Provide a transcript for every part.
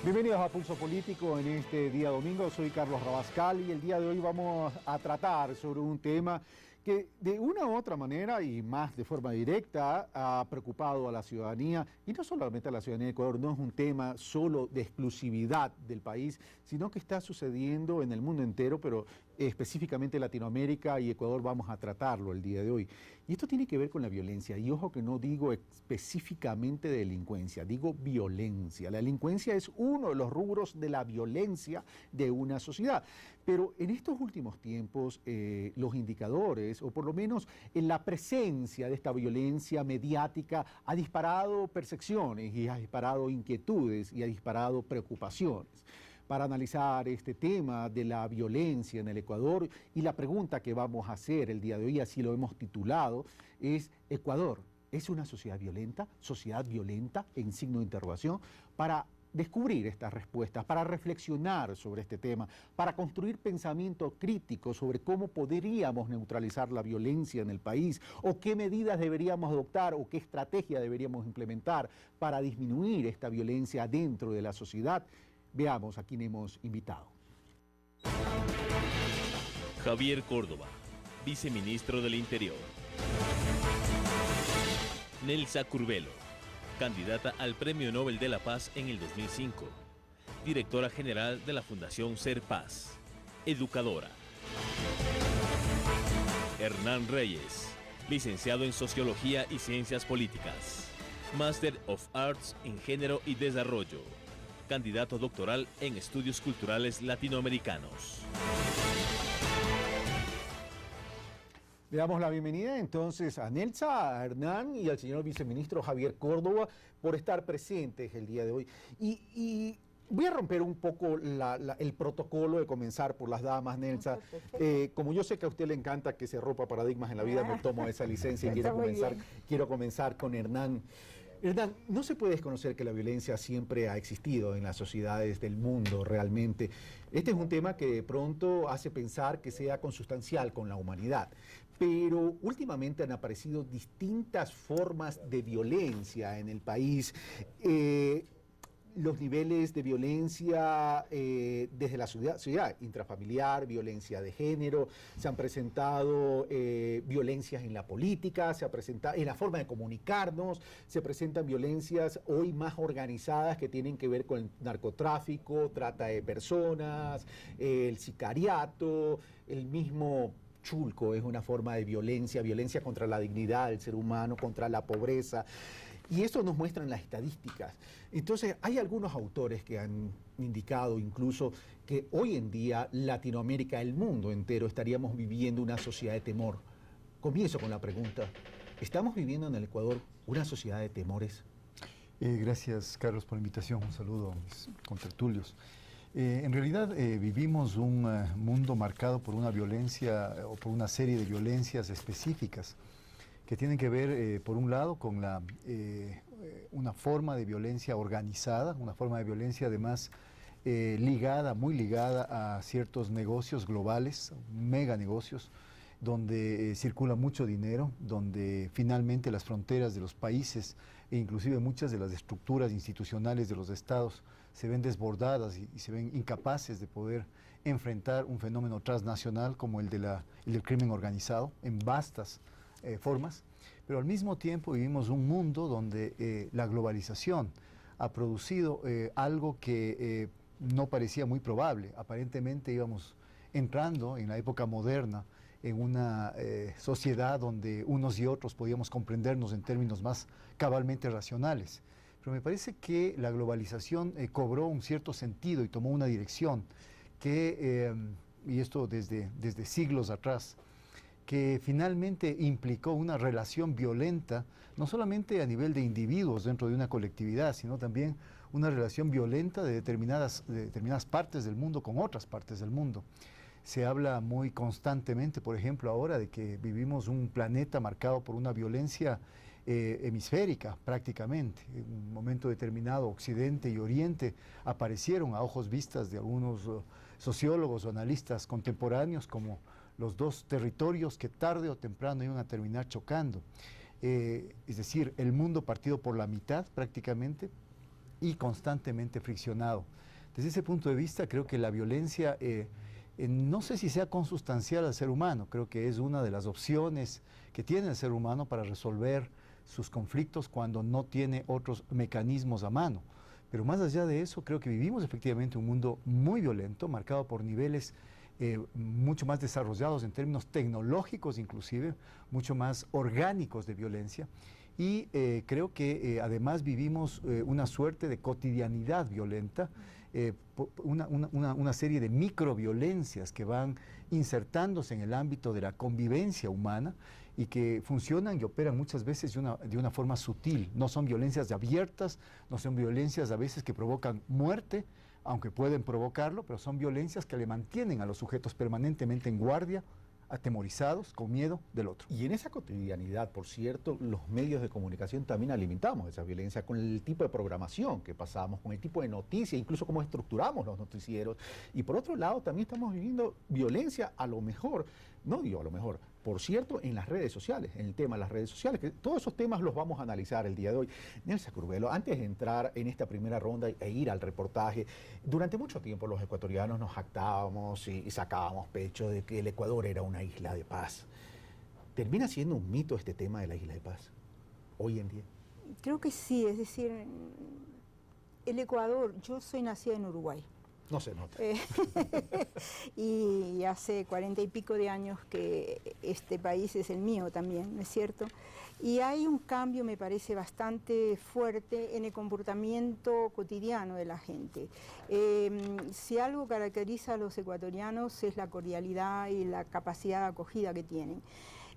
Bienvenidos a Pulso Político en este día domingo. Soy Carlos Rabascal y el día de hoy vamos a tratar sobre un tema que de una u otra manera y más de forma directa ha preocupado a la ciudadanía, y no solamente a la ciudadanía de Ecuador. No es un tema solo de exclusividad del país, sino que está sucediendo en el mundo entero, pero específicamente Latinoamérica y Ecuador vamos a tratarlo el día de hoy. Y esto tiene que ver con la violencia, y ojo que no digo específicamente de delincuencia, digo violencia. La delincuencia es uno de los rubros de la violencia de una sociedad, pero en estos últimos tiempos los indicadores, o por lo menos en la presencia de esta violencia mediática, ha disparado percepciones y ha disparado inquietudes y ha disparado preocupaciones. Para analizar este tema de la violencia en el Ecuador, y la pregunta que vamos a hacer el día de hoy, así lo hemos titulado, es: ¿Ecuador es una sociedad violenta? ¿Sociedad violenta? En signo de interrogación. Para descubrir estas respuestas, para reflexionar sobre este tema, para construir pensamiento crítico sobre cómo podríamos neutralizar la violencia en el país, o qué medidas deberíamos adoptar o qué estrategia deberíamos implementar para disminuir esta violencia dentro de la sociedad. Veamos a quién hemos invitado. Javier Córdoba, viceministro del Interior. Nelsa Curvelo, candidata al Premio Nobel de la Paz en el 2005. Directora general de la Fundación Ser Paz. Educadora. Hernán Reyes, licenciado en Sociología y Ciencias Políticas. Master of Arts en Género y Desarrollo. Candidato doctoral en Estudios Culturales Latinoamericanos. Le damos la bienvenida entonces a Nelsa, a Hernán y al señor viceministro Javier Córdoba por estar presentes el día de hoy. Y voy a romper un poco el protocolo de comenzar por las damas, Nelsa. Como yo sé que a usted le encanta que se rompa paradigmas en la vida, me tomo esa licencia y quiero comenzar con Hernán. Hernán, no se puede desconocer que la violencia siempre ha existido en las sociedades del mundo realmente. Este es un tema que de pronto hace pensar que sea consustancial con la humanidad, pero últimamente han aparecido distintas formas de violencia en el país. Los niveles de violencia desde la ciudad intrafamiliar, violencia de género, se han presentado violencias en la política, se ha presentado en la forma de comunicarnos, se presentan violencias hoy más organizadas que tienen que ver con el narcotráfico, trata de personas, el sicariato, el mismo chulco es una forma de violencia, violencia contra la dignidad del ser humano, contra la pobreza. Y eso nos muestran las estadísticas. Entonces, hay algunos autores que han indicado incluso que hoy en día Latinoamérica, el mundo entero, estaríamos viviendo una sociedad de temor. Comienzo con la pregunta: ¿estamos viviendo en el Ecuador una sociedad de temores? Gracias, Carlos, por la invitación. Un saludo a mis contertulios. En realidad vivimos un mundo marcado por una violencia o por una serie de violencias específicas que tienen que ver, por un lado, con una forma de violencia organizada, una forma de violencia además muy ligada a ciertos negocios globales, mega negocios, donde circula mucho dinero, donde finalmente las fronteras de los países e inclusive muchas de las estructuras institucionales de los estados se ven desbordadas y se ven incapaces de poder enfrentar un fenómeno transnacional como el del crimen organizado en vastas formas, pero al mismo tiempo vivimos un mundo donde la globalización ha producido algo que no parecía muy probable. Aparentemente íbamos entrando en la época moderna en una sociedad donde unos y otros podíamos comprendernos en términos más cabalmente racionales. Pero me parece que la globalización cobró un cierto sentido y tomó una dirección que, y esto desde siglos atrás, que finalmente implicó una relación violenta, no solamente a nivel de individuos dentro de una colectividad, sino también una relación violenta de determinadas partes del mundo con otras partes del mundo. Se habla muy constantemente, por ejemplo, ahora de que vivimos un planeta marcado por una violencia hemisférica prácticamente. En un momento determinado, Occidente y Oriente aparecieron a ojos vistas de algunos sociólogos o analistas contemporáneos como los dos territorios que tarde o temprano iban a terminar chocando. Es decir, el mundo partido por la mitad prácticamente, y constantemente friccionado. Desde ese punto de vista, creo que la violencia, no sé si sea consustancial al ser humano, creo que es una de las opciones que tiene el ser humano para resolver sus conflictos cuando no tiene otros mecanismos a mano. Pero más allá de eso, creo que vivimos efectivamente un mundo muy violento, marcado por niveles mucho más desarrollados en términos tecnológicos inclusive, mucho más orgánicos de violencia. Y creo que además vivimos una suerte de cotidianidad violenta, una serie de microviolencias que van insertándose en el ámbito de la convivencia humana y que funcionan y operan muchas veces de una forma sutil. No son violencias abiertas, no son violencias a veces que provocan muerte, aunque pueden provocarlo, pero son violencias que le mantienen a los sujetos permanentemente en guardia, atemorizados, con miedo del otro. Y en esa cotidianidad, por cierto, los medios de comunicación también alimentamos esa violencia con el tipo de programación que pasamos, con el tipo de noticias, incluso cómo estructuramos los noticieros. Y por otro lado, también estamos viviendo violencia, a lo mejor, no digo a lo mejor, por cierto, en las redes sociales, en el tema de las redes sociales, que todos esos temas los vamos a analizar el día de hoy. Nelsa Curbelo, antes de entrar en esta primera ronda e ir al reportaje, durante mucho tiempo los ecuatorianos nos jactábamos y sacábamos pecho de que el Ecuador era una isla de paz. ¿Termina siendo un mito este tema de la isla de paz hoy en día? Creo que sí, es decir, el Ecuador, yo soy nacida en Uruguay. No se nota. Y hace 40 y pico de años que este país es el mío también, ¿no es cierto? Y hay un cambio, me parece, bastante fuerte en el comportamiento cotidiano de la gente. Si algo caracteriza a los ecuatorianos es la cordialidad y la capacidad de acogida que tienen.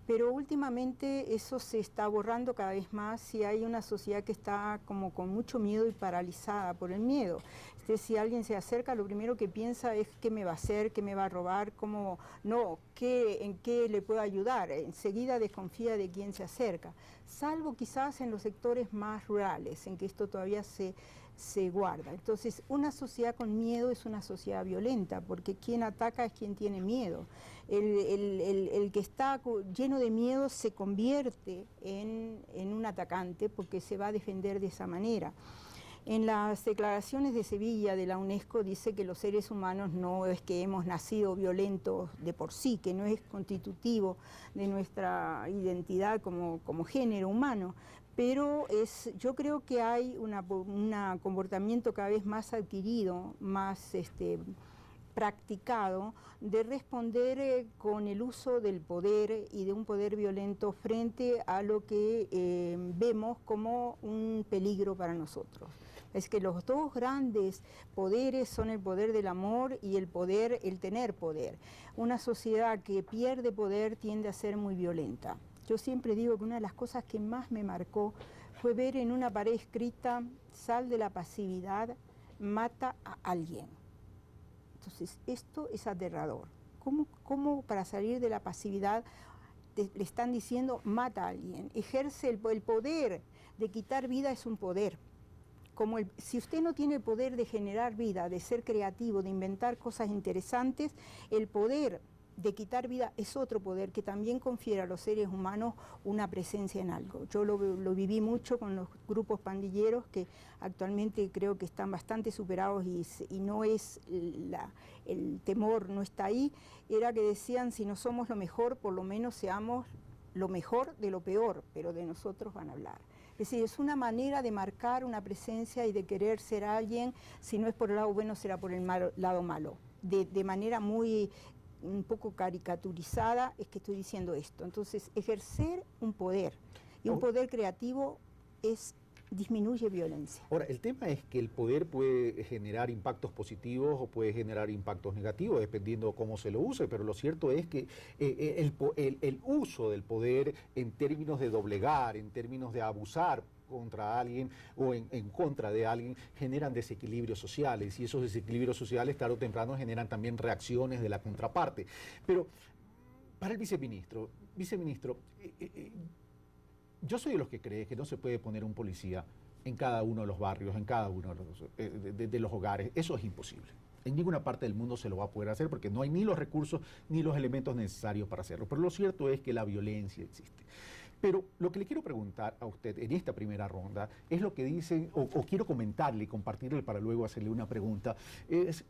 Pero últimamente eso se está borrando cada vez más y hay una sociedad que está como con mucho miedo y paralizada por el miedo. Si alguien se acerca, lo primero que piensa es qué me va a hacer, qué me va a robar, cómo, no, en qué le puedo ayudar. Enseguida desconfía de quien se acerca, salvo quizás en los sectores más rurales, en que esto todavía se guarda. Entonces, una sociedad con miedo es una sociedad violenta, porque quien ataca es quien tiene miedo. El que está lleno de miedo se convierte en un atacante porque se va a defender de esa manera. En las declaraciones de Sevilla de la UNESCO dice que los seres humanos no es que hemos nacido violentos de por sí, que no es constitutivo de nuestra identidad como género humano, pero yo creo que hay un comportamiento cada vez más adquirido, más practicado, de responder con el uso del poder y de un poder violento frente a lo que vemos como un peligro para nosotros. Es que los dos grandes poderes son el poder del amor y el tener poder. Una sociedad que pierde poder tiende a ser muy violenta. Yo siempre digo que una de las cosas que más me marcó fue ver en una pared escrita: sal de la pasividad, mata a alguien. Entonces, esto es aterrador. ¿Cómo para salir de la pasividad le están diciendo mata a alguien? Ejerce el poder de quitar vida, es un poder. Si usted no tiene el poder de generar vida, de ser creativo, de inventar cosas interesantes, el poder de quitar vida es otro poder que también confiere a los seres humanos una presencia en algo. Yo lo viví mucho con los grupos pandilleros que actualmente creo que están bastante superados y no es el temor no está ahí. Era que decían, si no somos lo mejor, por lo menos seamos lo mejor de lo peor, pero de nosotros van a hablar. Es decir, es una manera de marcar una presencia y de querer ser alguien, si no es por el lado bueno, será por el lado malo. De manera un poco caricaturizada es que estoy diciendo esto. Entonces, ejercer un poder y un poder creativo disminuye violencia. Ahora, el tema es que el poder puede generar impactos positivos o puede generar impactos negativos, dependiendo cómo se lo use, pero lo cierto es que el uso del poder en términos de doblegar, en términos de abusar contra alguien o en contra de alguien, generan desequilibrios sociales, y esos desequilibrios sociales tarde o temprano generan también reacciones de la contraparte. Pero para el viceministro, yo soy de los que cree que no se puede poner un policía en cada uno de los barrios, en cada uno de los hogares. Eso es imposible. En ninguna parte del mundo se lo va a poder hacer porque no hay ni los recursos ni los elementos necesarios para hacerlo. Pero lo cierto es que la violencia existe. Pero lo que le quiero preguntar a usted en esta primera ronda es lo que dicen, o quiero comentarle y compartirle para luego hacerle una pregunta, es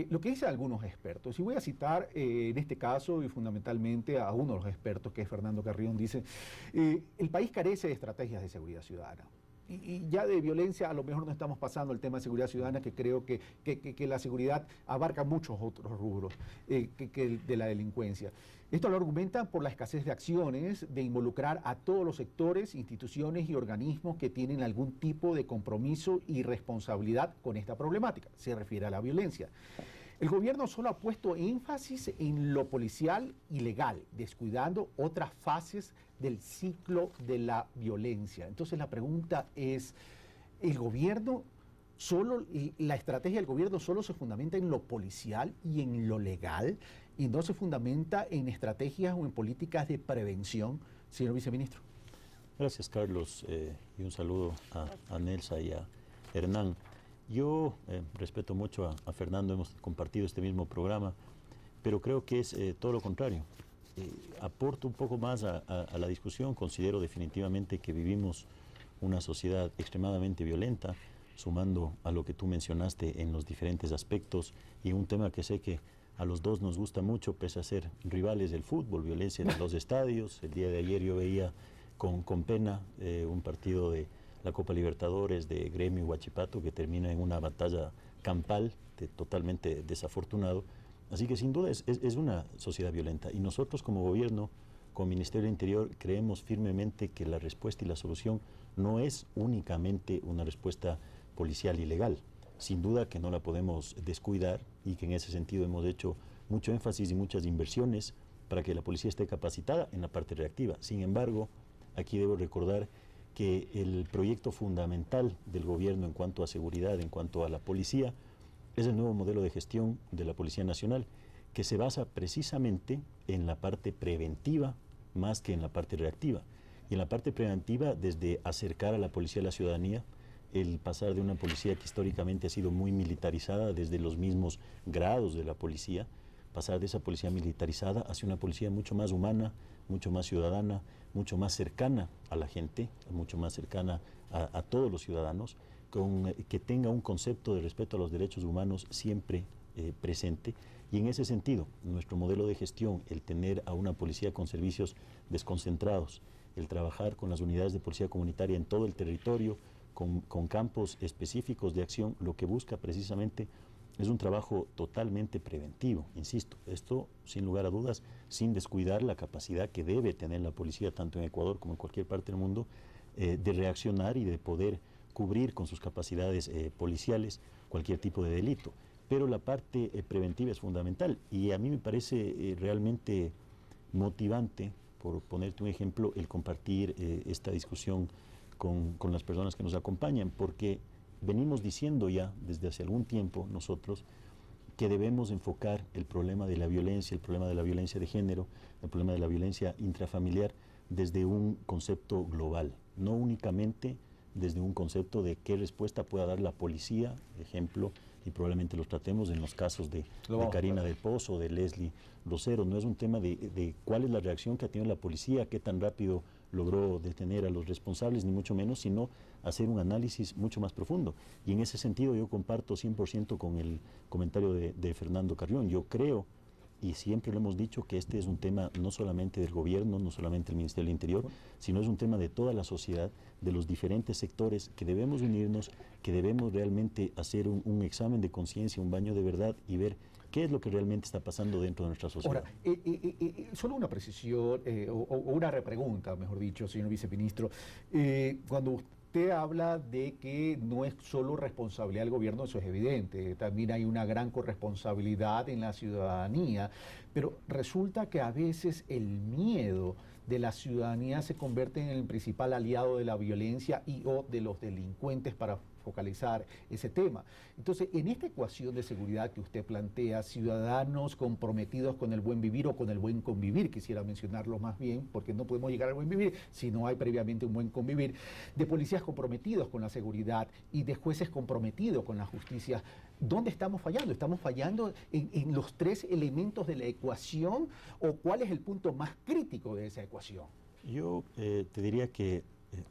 lo que dicen algunos expertos. Y voy a citar en este caso y fundamentalmente a uno de los expertos, que es Fernando Carrión, dice, el país carece de estrategias de seguridad ciudadana. Y ya de violencia a lo mejor no estamos pasando el tema de seguridad ciudadana, que creo que la seguridad abarca muchos otros rubros que de la delincuencia. Esto lo argumentan por la escasez de acciones, de involucrar a todos los sectores, instituciones y organismos que tienen algún tipo de compromiso y responsabilidad con esta problemática. Se refiere a la violencia. El gobierno solo ha puesto énfasis en lo policial y legal, descuidando otras fases del ciclo de la violencia. Entonces la pregunta es, ¿el gobierno solo, la estrategia del gobierno solo se fundamenta en lo policial y en lo legal y no se fundamenta en estrategias o en políticas de prevención, señor viceministro? Gracias, Carlos, y un saludo a Nelsa y a Hernán. Yo respeto mucho a Fernando, hemos compartido este mismo programa, pero creo que es todo lo contrario. Aporto un poco más a la discusión. Considero definitivamente que vivimos una sociedad extremadamente violenta, sumando a lo que tú mencionaste en los diferentes aspectos, y un tema que sé que a los dos nos gusta mucho, pese a ser rivales del fútbol, violencia en los estadios. El día de ayer yo veía con pena un partido de la Copa Libertadores de Gremio y Huachipato que termina en una batalla campal totalmente desafortunado. Así que sin duda es una sociedad violenta, y nosotros como gobierno, como Ministerio del Interior, creemos firmemente que la respuesta y la solución no es únicamente una respuesta policial y legal. Sin duda que no la podemos descuidar, y que en ese sentido hemos hecho mucho énfasis y muchas inversiones para que la policía esté capacitada en la parte reactiva. Sin embargo, aquí debo recordar que el proyecto fundamental del gobierno en cuanto a seguridad, en cuanto a la policía, es el nuevo modelo de gestión de la Policía Nacional, que se basa precisamente en la parte preventiva más que en la parte reactiva. Y en la parte preventiva, desde acercar a la policía a la ciudadanía, el pasar de una policía que históricamente ha sido muy militarizada desde los mismos grados de la policía, pasar de esa policía militarizada hacia una policía mucho más humana, mucho más ciudadana, mucho más cercana a la gente, mucho más cercana a todos los ciudadanos, que tenga un concepto de respeto a los derechos humanos siempre presente. Y en ese sentido, nuestro modelo de gestión, el tener a una policía con servicios desconcentrados, el trabajar con las unidades de policía comunitaria en todo el territorio, con campos específicos de acción, lo que busca precisamente es un trabajo totalmente preventivo, insisto. Esto, sin lugar a dudas, sin descuidar la capacidad que debe tener la policía, tanto en Ecuador como en cualquier parte del mundo, de reaccionar y de poder cubrir con sus capacidades policiales cualquier tipo de delito. Pero la parte preventiva es fundamental, y a mí me parece realmente motivante, por ponerte un ejemplo, el compartir esta discusión con las personas que nos acompañan, porque venimos diciendo ya desde hace algún tiempo nosotros que debemos enfocar el problema de la violencia, el problema de la violencia de género, el problema de la violencia intrafamiliar desde un concepto global, no únicamente desde un concepto de qué respuesta pueda dar la policía, ejemplo, y probablemente los tratemos en los casos de Karina del Pozo, de Leslie Rosero. No es un tema de cuál es la reacción que ha tenido la policía, qué tan rápido logró detener a los responsables, ni mucho menos, sino hacer un análisis mucho más profundo. Y en ese sentido yo comparto 100% con el comentario de Fernando Carrión. Yo creo, y siempre lo hemos dicho, que este es un tema no solamente del gobierno, no solamente del Ministerio del Interior, sino es un tema de toda la sociedad, de los diferentes sectores, que debemos unirnos, que debemos realmente hacer un examen de conciencia, un baño de verdad, y ver qué es lo que realmente está pasando dentro de nuestra sociedad. Ahora, solo una precisión, o una repregunta, mejor dicho, señor viceministro. Cuando usted habla de que no es solo responsabilidad del gobierno, eso es evidente, también hay una gran corresponsabilidad en la ciudadanía, pero resulta que a veces el miedo de la ciudadanía se convierte en el principal aliado de la violencia y o de los delincuentes para focalizar ese tema. Entonces, en esta ecuación de seguridad que usted plantea, ciudadanos comprometidos con el buen vivir o con el buen convivir, quisiera mencionarlo más bien, porque no podemos llegar al buen vivir si no hay previamente un buen convivir, de policías comprometidos con la seguridad y de jueces comprometidos con la justicia. ¿Dónde estamos fallando? ¿Estamos fallando en los tres elementos de la ecuación, o cuál es el punto más crítico de esa ecuación? Yo te diría que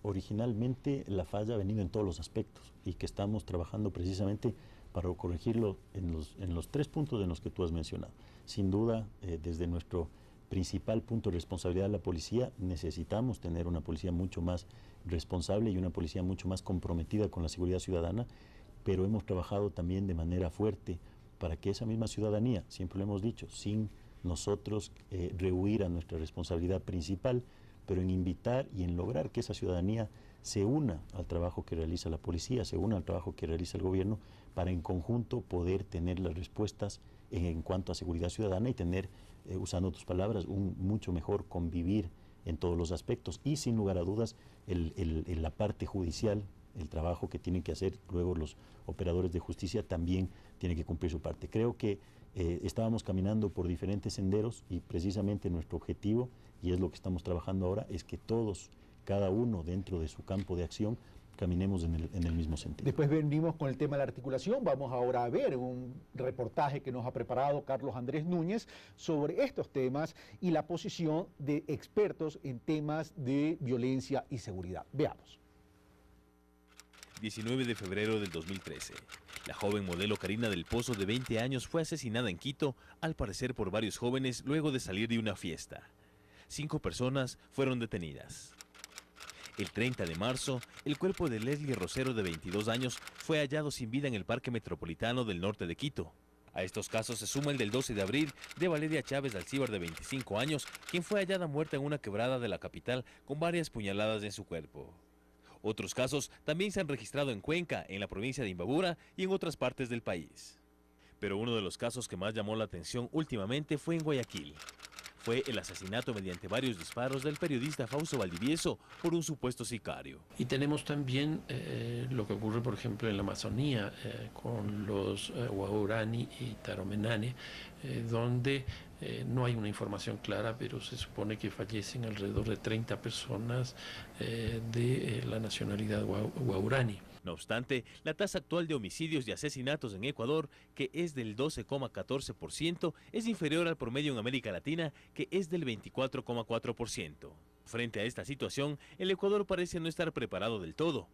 originalmente la falla ha venido en todos los aspectos y que estamos trabajando precisamente para corregirlo en los 3 puntos en los que tú has mencionado. Sin duda, desde nuestro principal punto de responsabilidad de la policía, necesitamos tener una policía mucho más responsable y una policía mucho más comprometida con la seguridad ciudadana, pero hemos trabajado también de manera fuerte para que esa misma ciudadanía, siempre lo hemos dicho, sin nosotros rehuir a nuestra responsabilidad principal, pero en invitar y en lograr que esa ciudadanía se una al trabajo que realiza la policía, se una al trabajo que realiza el gobierno, para en conjunto poder tener las respuestas en cuanto a seguridad ciudadana y tener, usando tus palabras, un mucho mejor convivir en todos los aspectos. Y sin lugar a dudas, la parte judicial, el trabajo que tienen que hacer luego los operadores de justicia también tiene que cumplir su parte. Creo que estábamos caminando por diferentes senderos y precisamente nuestro objetivo, y es lo que estamos trabajando ahora, es que todos, cada uno dentro de su campo de acción, caminemos en el mismo sentido. Después venimos con el tema de la articulación. Vamos ahora a ver un reportaje que nos ha preparado Carlos Andrés Núñez sobre estos temas y la posición de expertos en temas de violencia y seguridad. Veamos. 19 de febrero del 2013. La joven modelo Karina del Pozo, de 20 años, fue asesinada en Quito, al parecer por varios jóvenes, luego de salir de una fiesta. 5 personas fueron detenidas. El 30 de marzo, el cuerpo de Leslie Rosero, de 22 años, fue hallado sin vida en el Parque Metropolitano del Norte de Quito. A estos casos se suma el del 12 de abril de Valeria Chávez Alcíbar, de 25 años, quien fue hallada muerta en una quebrada de la capital con varias puñaladas en su cuerpo. Otros casos también se han registrado en Cuenca, en la provincia de Imbabura y en otras partes del país. Pero uno de los casos que más llamó la atención últimamente fue en Guayaquil. Fue el asesinato mediante varios disparos del periodista Fausto Valdivieso por un supuesto sicario. Y tenemos también lo que ocurre, por ejemplo, en la Amazonía con los Waorani y Taromenane, donde no hay una información clara, pero se supone que fallecen alrededor de 30 personas de la nacionalidad Waorani. No obstante, la tasa actual de homicidios y asesinatos en Ecuador, que es del 12,14%, es inferior al promedio en América Latina, que es del 24,4%. Frente a esta situación, el Ecuador parece no estar preparado del todo.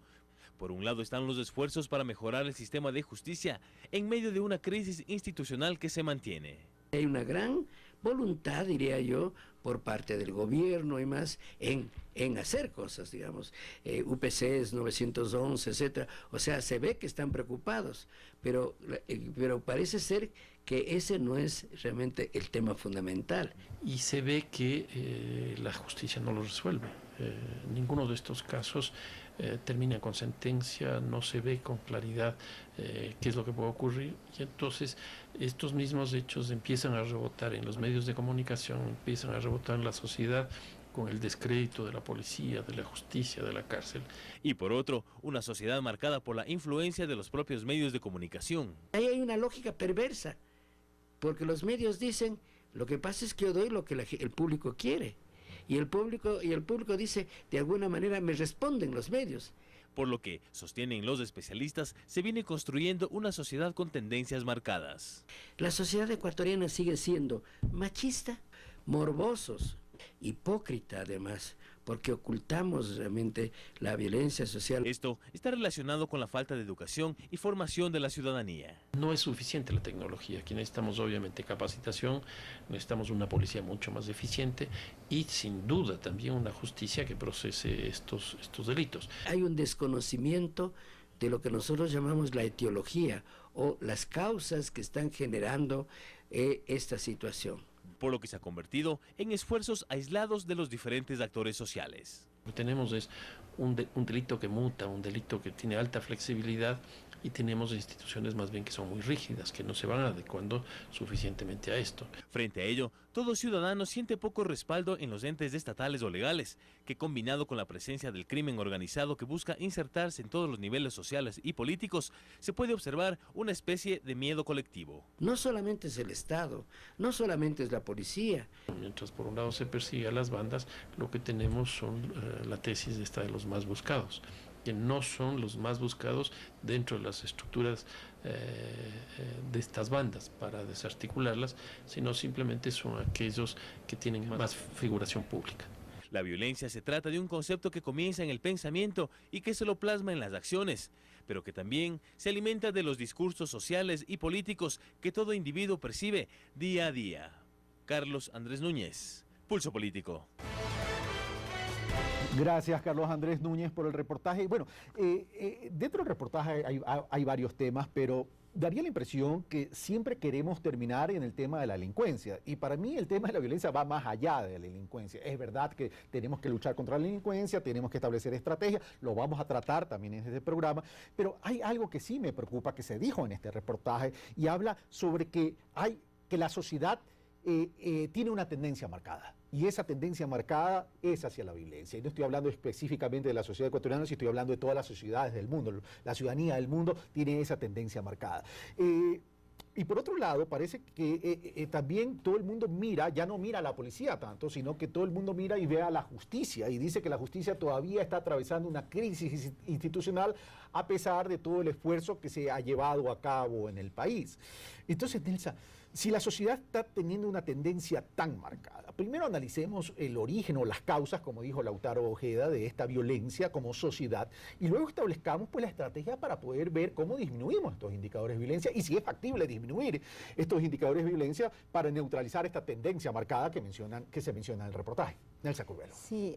Por un lado están los esfuerzos para mejorar el sistema de justicia en medio de una crisis institucional que se mantiene. Hay una gran voluntad, diría yo, por parte del gobierno y más en hacer cosas, digamos, UPCs 911, etcétera. O sea, se ve que están preocupados, pero parece ser que ese no es realmente el tema fundamental. Y se ve que la justicia no lo resuelve. Ninguno de estos casos termina con sentencia, no se ve con claridad qué es lo que puede ocurrir, y entonces estos mismos hechos empiezan a rebotar en los medios de comunicación, empiezan a rebotar en la sociedad con el descrédito de la policía, de la justicia, de la cárcel. Y por otro, una sociedad marcada por la influencia de los propios medios de comunicación. Ahí hay una lógica perversa, porque los medios dicen, lo que pasa es que yo doy lo que el público quiere. Y el público dice, de alguna manera me responden los medios. Por lo que, sostienen los especialistas, se viene construyendo una sociedad con tendencias marcadas. La sociedad ecuatoriana sigue siendo machista, morbosos, hipócrita además, porque ocultamos realmente la violencia social. Esto está relacionado con la falta de educación y formación de la ciudadanía. No es suficiente la tecnología, aquí necesitamos obviamente capacitación, necesitamos una policía mucho más eficiente y sin duda también una justicia que procese estos delitos. Hay un desconocimiento de lo que nosotros llamamos la etiología o las causas que están generando esta situación. Por lo que se ha convertido en esfuerzos aislados de los diferentes actores sociales. Lo que tenemos es un delito que muta, un delito que tiene alta flexibilidad, y tenemos instituciones más bien que son muy rígidas, que no se van adecuando suficientemente a esto. Frente a ello, todo ciudadano siente poco respaldo en los entes estatales o legales, que combinado con la presencia del crimen organizado que busca insertarse en todos los niveles sociales y políticos, se puede observar una especie de miedo colectivo. No solamente es el Estado, no solamente es la policía. Mientras por un lado se persigue a las bandas, lo que tenemos son la tesis de los más buscados, que no son los más buscados dentro de las estructuras de estas bandas para desarticularlas, sino simplemente son aquellos que tienen más figuración pública. La violencia se trata de un concepto que comienza en el pensamiento y que se lo plasma en las acciones, pero que también se alimenta de los discursos sociales y políticos que todo individuo percibe día a día. Carlos Andrés Núñez, Pulso Político. Gracias, Carlos Andrés Núñez, por el reportaje. Bueno, dentro del reportaje hay varios temas, pero daría la impresión que siempre queremos terminar en el tema de la delincuencia. Y para mí el tema de la violencia va más allá de la delincuencia. Es verdad que tenemos que luchar contra la delincuencia, tenemos que establecer estrategias, lo vamos a tratar también en este programa, pero hay algo que sí me preocupa, que se dijo en este reportaje, y habla sobre que la sociedad tiene una tendencia marcada. Y esa tendencia marcada es hacia la violencia. Y no estoy hablando específicamente de la sociedad ecuatoriana, sino estoy hablando de todas las sociedades del mundo. La ciudadanía del mundo tiene esa tendencia marcada. Y por otro lado, parece que también todo el mundo mira, ya no mira a la policía tanto, sino que todo el mundo mira y ve a la justicia y dice que la justicia todavía está atravesando una crisis institucional a pesar de todo el esfuerzo que se ha llevado a cabo en el país. Entonces, Nelsa, si la sociedad está teniendo una tendencia tan marcada, primero analicemos el origen o las causas, como dijo Lautaro Ojeda, de esta violencia como sociedad, y luego establezcamos pues la estrategia para poder ver cómo disminuimos estos indicadores de violencia y si es factible disminuir estos indicadores de violencia para neutralizar esta tendencia marcada que se menciona en el reportaje. Nelsa Curvelo. Sí,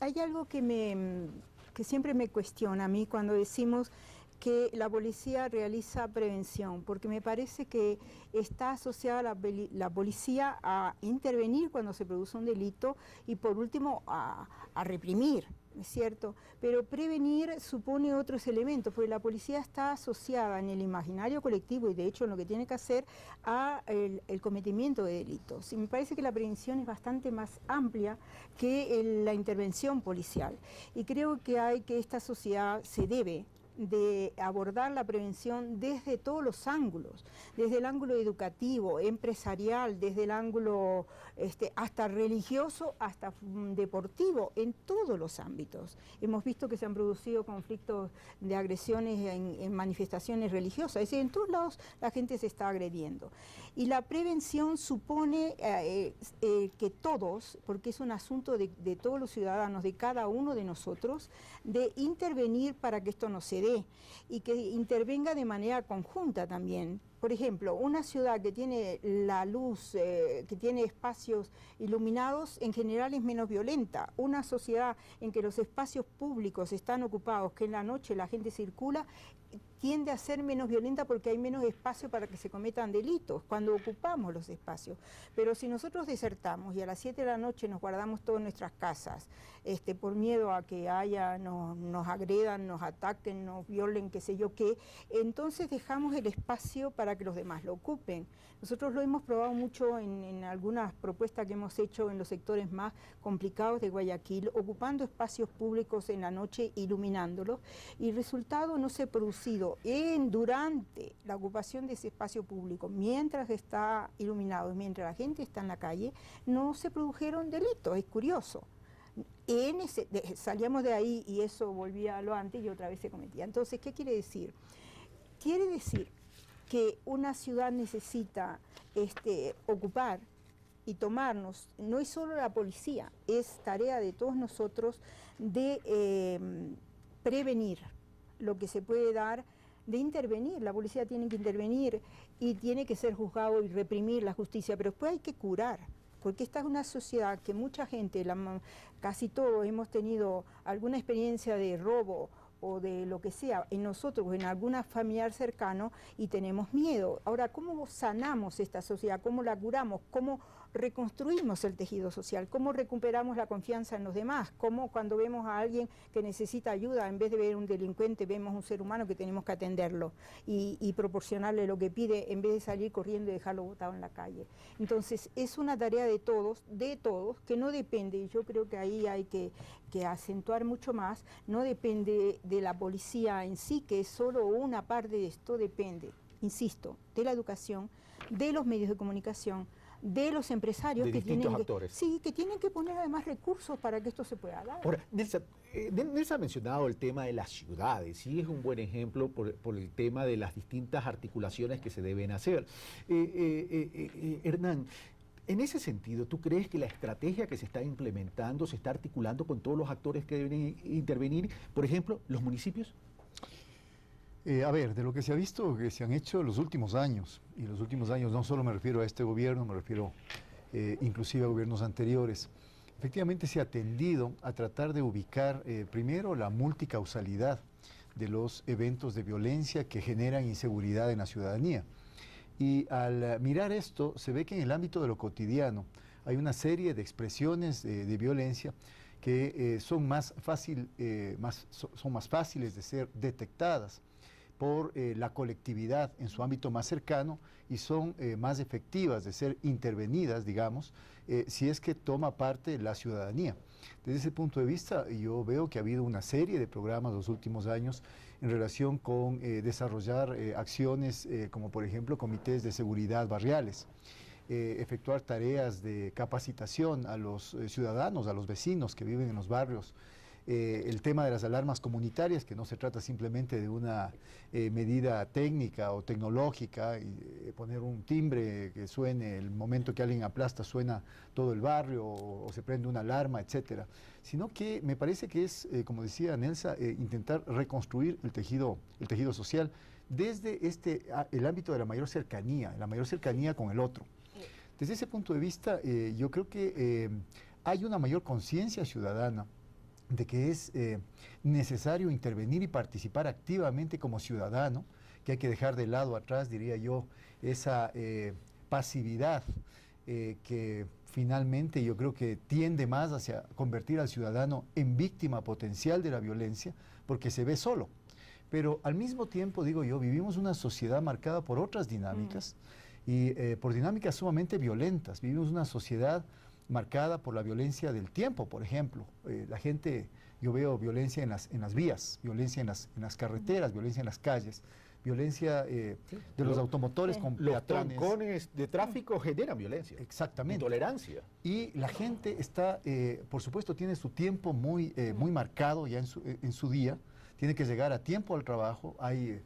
hay algo que siempre me cuestiona a mí cuando decimos que la policía realiza prevención, porque me parece que está asociada la policía a intervenir cuando se produce un delito y por último a reprimir, ¿es cierto? Pero prevenir supone otros elementos, porque la policía está asociada en el imaginario colectivo y de hecho en lo que tiene que hacer a el cometimiento de delitos. Y me parece que la prevención es bastante más amplia que la intervención policial. Y creo que esta sociedad se debe de abordar la prevención desde todos los ángulos, desde el ángulo educativo, empresarial, desde el ángulo hasta religioso, hasta deportivo, en todos los ámbitos. Hemos visto que se han producido conflictos de agresiones en manifestaciones religiosas, es decir, en todos lados la gente se está agrediendo. Y la prevención supone que todos, porque es un asunto de todos los ciudadanos, de cada uno de nosotros, de intervenir para que esto no se dé y que intervenga de manera conjunta también. Por ejemplo, una ciudad que tiene la luz, que tiene espacios iluminados, en general es menos violenta. Una sociedad en que los espacios públicos están ocupados, que en la noche la gente circula, tiende a ser menos violenta porque hay menos espacio para que se cometan delitos cuando ocupamos los espacios. Pero si nosotros desertamos y a las 7 de la noche nos guardamos todas nuestras casas por miedo a que nos agredan, nos ataquen, nos violen, qué sé yo qué, entonces dejamos el espacio para que los demás lo ocupen. Nosotros lo hemos probado mucho en algunas propuestas que hemos hecho en los sectores más complicados de Guayaquil, ocupando espacios públicos en la noche, iluminándolos, y el resultado no se ha producido durante la ocupación de ese espacio público, mientras está iluminado y mientras la gente está en la calle, no se produjeron delitos, es curioso. Salíamos de ahí y eso volvía a lo antes y otra vez se cometía. Entonces, ¿qué quiere decir? Quiere decir que una ciudad necesita ocupar y tomarnos, no es solo la policía, es tarea de todos nosotros de prevenir lo que se puede dar, de intervenir. La policía tiene que intervenir y tiene que ser juzgado y reprimir la justicia, pero después hay que curar, porque esta es una sociedad que mucha gente, casi todos hemos tenido alguna experiencia de robo o de lo que sea en nosotros o en algún familiar cercano y tenemos miedo. Ahora, ¿cómo sanamos esta sociedad? ¿Cómo la curamos? ¿Cómo reconstruimos el tejido social? ¿Cómo recuperamos la confianza en los demás? ¿Cómo cuando vemos a alguien que necesita ayuda, en vez de ver un delincuente, vemos un ser humano que tenemos que atenderlo y proporcionarle lo que pide en vez de salir corriendo y dejarlo botado en la calle? Entonces, es una tarea de todos, que no depende, y yo creo que ahí hay que acentuar mucho más, no depende de la policía en sí, que es solo una parte de esto, depende, insisto, de la educación, de los medios de comunicación, de los empresarios de distintos actores. Sí, que tienen que poner además recursos para que esto se pueda dar. Ahora, Nelsa ha mencionado el tema de las ciudades, y es un buen ejemplo por el tema de las distintas articulaciones que se deben hacer. Hernán, En ese sentido, ¿tú crees que la estrategia que se está implementando se está articulando con todos los actores que deben intervenir? Por ejemplo, los municipios. A ver, de lo que se ha visto, que se han hecho los últimos años, y los últimos años no solo me refiero a este gobierno, me refiero inclusive a gobiernos anteriores, efectivamente se ha tendido a tratar de ubicar primero la multicausalidad de los eventos de violencia que generan inseguridad en la ciudadanía. Y al mirar esto, se ve que en el ámbito de lo cotidiano hay una serie de expresiones de violencia que son más fáciles de ser detectadas por la colectividad en su ámbito más cercano y son más efectivas de ser intervenidas, digamos, si es que toma parte la ciudadanía. Desde ese punto de vista, yo veo que ha habido una serie de programas los últimos años en relación con desarrollar acciones como por ejemplo comités de seguridad barriales, efectuar tareas de capacitación a los ciudadanos, a los vecinos que viven en los barrios, el tema de las alarmas comunitarias, que no se trata simplemente de una medida técnica o tecnológica, y poner un timbre que suene, el momento que alguien aplasta suena todo el barrio, o se prende una alarma, etcétera, sino que me parece que es, como decía Nelsa, intentar reconstruir el tejido social desde el ámbito de la mayor cercanía con el otro. Desde ese punto de vista, yo creo que hay una mayor conciencia ciudadana de que es necesario intervenir y participar activamente como ciudadano, que hay que dejar de lado atrás, diría yo, esa pasividad que finalmente yo creo que tiende más hacia convertir al ciudadano en víctima potencial de la violencia, porque se ve solo. Pero al mismo tiempo, digo yo, vivimos una sociedad marcada por otras dinámicas y por dinámicas sumamente violentas. Vivimos una sociedad marcada por la violencia del tiempo, por ejemplo. La gente, yo veo violencia en las vías, violencia en las carreteras, violencia en las calles, violencia de los automotores con Los peatones. trancones de tráfico generan violencia. Exactamente. Intolerancia. Y la gente está, por supuesto, tiene su tiempo muy marcado ya en su día, tiene que llegar a tiempo al trabajo, hay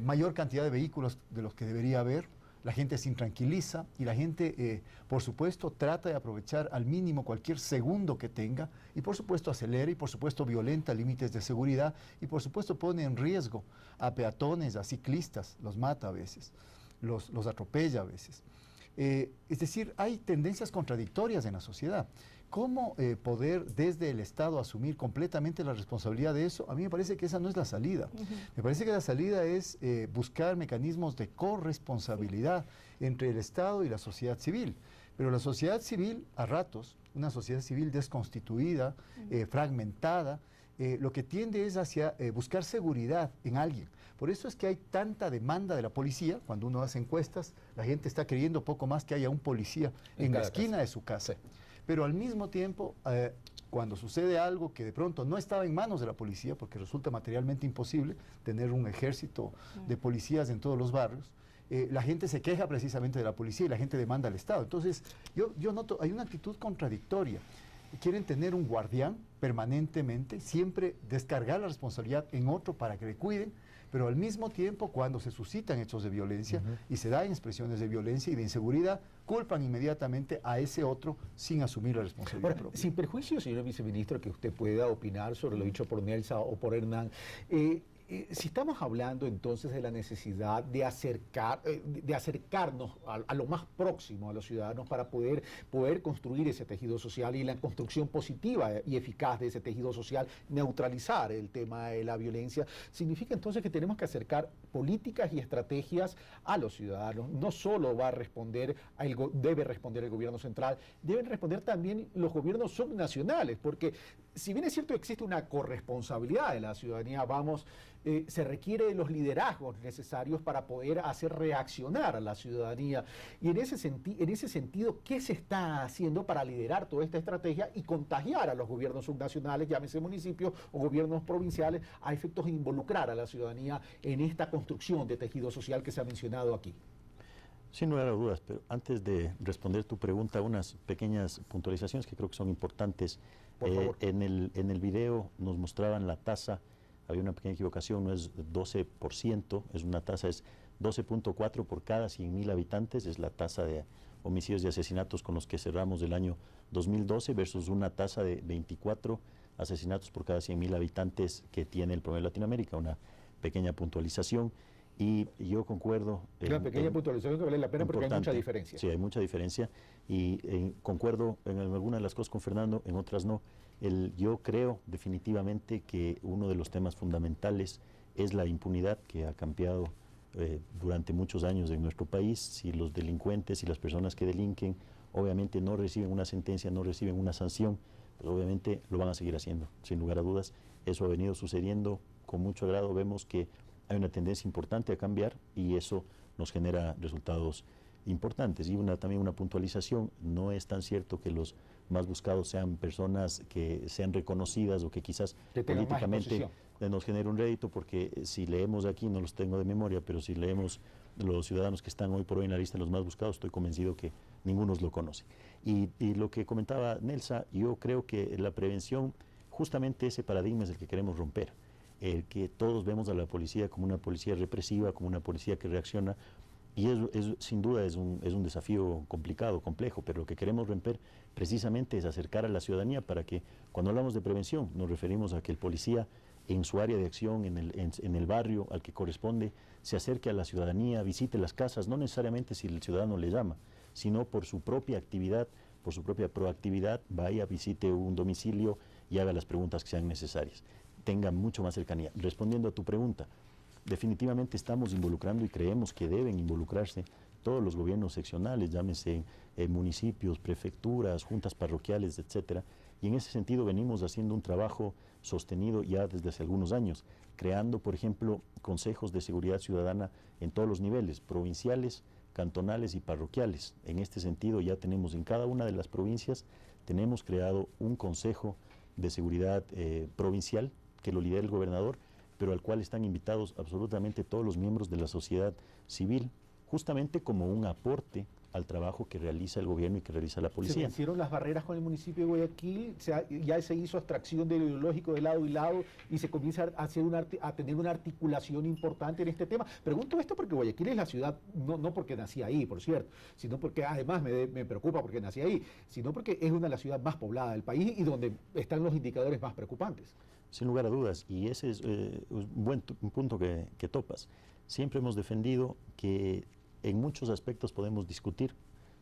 mayor cantidad de vehículos de los que debería haber. La gente se intranquiliza y la gente, por supuesto, trata de aprovechar al mínimo cualquier segundo que tenga y, por supuesto, acelera y, por supuesto, violenta límites de seguridad y, por supuesto, pone en riesgo a peatones, a ciclistas, los mata a veces, los atropella a veces. Es decir, hay tendencias contradictorias en la sociedad. ¿Cómo poder desde el Estado asumir completamente la responsabilidad de eso? A mí me parece que esa no es la salida. Me parece que la salida es buscar mecanismos de corresponsabilidad entre el Estado y la sociedad civil. Pero la sociedad civil, a ratos, una sociedad civil desconstituida, fragmentada, lo que tiende es hacia buscar seguridad en alguien. Por eso es que hay tanta demanda de la policía. Cuando uno hace encuestas, la gente está creyendo poco más que haya un policía en la esquina de su casa. Pero al mismo tiempo, cuando sucede algo que de pronto no estaba en manos de la policía, porque resulta materialmente imposible tener un ejército de policías en todos los barrios, la gente se queja precisamente de la policía y la gente demanda al Estado. Entonces, yo noto, hay una actitud contradictoria. Quieren tener un guardián permanentemente, siempre descargar la responsabilidad en otro para que le cuiden, pero al mismo tiempo, cuando se suscitan hechos de violencia y se dan expresiones de violencia y de inseguridad, culpan inmediatamente a ese otro sin asumir la responsabilidad propia. Sin perjuicio, señor viceministro, que usted pueda opinar sobre lo dicho por Nelsa o por Hernán, si estamos hablando entonces de la necesidad de acercarnos a lo más próximo a los ciudadanos para poder construir ese tejido social y la construcción positiva y eficaz de ese tejido social, neutralizar el tema de la violencia, significa entonces que tenemos que acercar políticas y estrategias a los ciudadanos. No solo debe responder el gobierno central, deben responder también los gobiernos subnacionales, porque si bien es cierto que existe una corresponsabilidad de la ciudadanía, se requiere de los liderazgos necesarios para poder hacer reaccionar a la ciudadanía. Y en ese sentido, ¿qué se está haciendo para liderar toda esta estrategia y contagiar a los gobiernos subnacionales, llámese municipios o gobiernos provinciales, a efectos de involucrar a la ciudadanía en esta construcción de tejido social que se ha mencionado aquí? Sin lugar a dudas, pero antes de responder tu pregunta, unas pequeñas puntualizaciones que creo que son importantes. Por favor. En el video nos mostraban la tasa, había una pequeña equivocación, no es 12%, es una tasa, es 12.4 por cada 100.000 habitantes es la tasa de homicidios y asesinatos con los que cerramos el año 2012 versus una tasa de 24 asesinatos por cada 100.000 habitantes que tiene el promedio de Latinoamérica, una pequeña puntualización. Y yo concuerdo... Una pequeña puntualización que vale la pena porque hay mucha diferencia. Sí, hay mucha diferencia y concuerdo en algunas de las cosas con Fernando, en otras no. Yo creo definitivamente que uno de los temas fundamentales es la impunidad que ha campeado durante muchos años en nuestro país. Si los delincuentes y las personas que delinquen obviamente no reciben una sentencia, no reciben una sanción, pues obviamente lo van a seguir haciendo, sin lugar a dudas. Eso ha venido sucediendo con mucho agrado. Vemos que hay una tendencia importante a cambiar y eso nos genera resultados importantes. Y también una puntualización: no es tan cierto que los más buscados sean personas que sean reconocidas o que quizás políticamente nos genere un rédito, porque si leemos aquí, no los tengo de memoria, pero si leemos los ciudadanos que están hoy por hoy en la lista de los más buscados, estoy convencido que ninguno lo conoce. Y lo que comentaba Nelsa, yo creo que la prevención, justamente ese paradigma es el que queremos romper. El que todos vemos a la policía como una policía represiva, como una policía que reacciona, y sin duda es un desafío complicado, complejo, pero lo que queremos romper precisamente es acercar a la ciudadanía para que, cuando hablamos de prevención, nos referimos a que el policía en su área de acción, en el barrio al que corresponde, se acerque a la ciudadanía, visite las casas, no necesariamente si el ciudadano le llama, sino por su propia actividad, por su propia proactividad, vaya, visite un domicilio y haga las preguntas que sean necesarias, tenga mucho más cercanía. Respondiendo a tu pregunta, definitivamente estamos involucrando y creemos que deben involucrarse todos los gobiernos seccionales, llámese municipios, prefecturas, juntas parroquiales, etcétera. Y en ese sentido venimos haciendo un trabajo sostenido ya desde hace algunos años, creando, por ejemplo, consejos de seguridad ciudadana en todos los niveles, provinciales, cantonales y parroquiales. En este sentido ya tenemos en cada una de las provincias, tenemos creado un consejo de seguridad provincial que lo lidera el gobernador, pero al cual están invitados absolutamente todos los miembros de la sociedad civil, justamente como un aporte al trabajo que realiza el gobierno y que realiza la policía. Se vencieron las barreras con el municipio de Guayaquil, ya se hizo abstracción del ideológico de lado y lado y se comienza a tener una articulación importante en este tema. Pregunto esto porque Guayaquil es la ciudad, no porque nací ahí, por cierto, sino porque además me preocupa porque nací ahí, sino porque es una de las ciudades más pobladas del país y donde están los indicadores más preocupantes. Sin lugar a dudas, y ese es un punto que topas. Siempre hemos defendido que en muchos aspectos podemos discutir,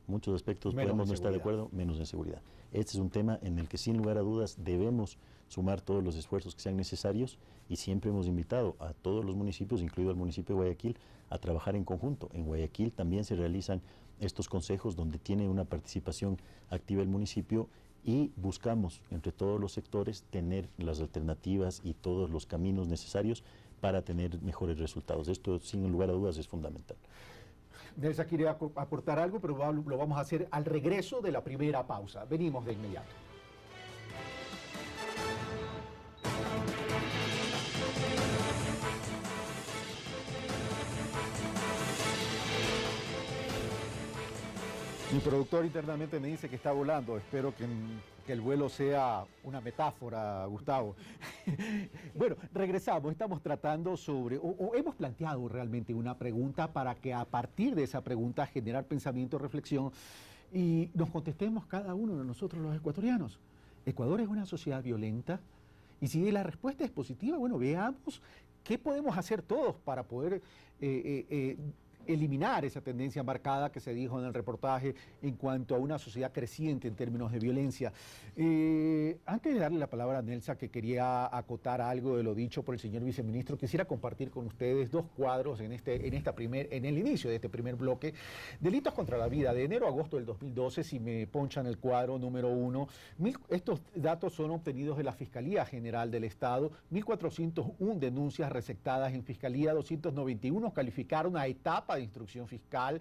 muchos aspectos podemos no estar de acuerdo, menos en seguridad. Este es un tema en el que sin lugar a dudas debemos sumar todos los esfuerzos que sean necesarios y siempre hemos invitado a todos los municipios, incluido al municipio de Guayaquil, a trabajar en conjunto. En Guayaquil también se realizan estos consejos donde tiene una participación activa el municipio y buscamos entre todos los sectores tener las alternativas y todos los caminos necesarios para tener mejores resultados. Esto sin lugar a dudas es fundamental. Nelsa quiere aportar algo, pero lo vamos a hacer al regreso de la primera pausa. Venimos de inmediato. Mi productor internamente me dice que está volando. Espero que el vuelo sea una metáfora, Gustavo. Bueno, regresamos. Estamos tratando o hemos planteado realmente una pregunta para que a partir de esa pregunta generar pensamiento, reflexión y nos contestemos cada uno de nosotros los ecuatorianos. ¿Ecuador es una sociedad violenta? Y si la respuesta es positiva, bueno, veamos qué podemos hacer todos para poder eliminar esa tendencia marcada que se dijo en el reportaje en cuanto a una sociedad creciente en términos de violencia. Antes de darle la palabra a Nelsa, que quería acotar algo de lo dicho por el señor viceministro, quisiera compartir con ustedes dos cuadros en el inicio de este primer bloque. Delitos contra la vida, de enero a agosto del 2012, si me ponchan el cuadro número 1, estos datos son obtenidos de la Fiscalía General del Estado, 1.401 denuncias receptadas en Fiscalía, 291 calificaron a etapa de instrucción fiscal,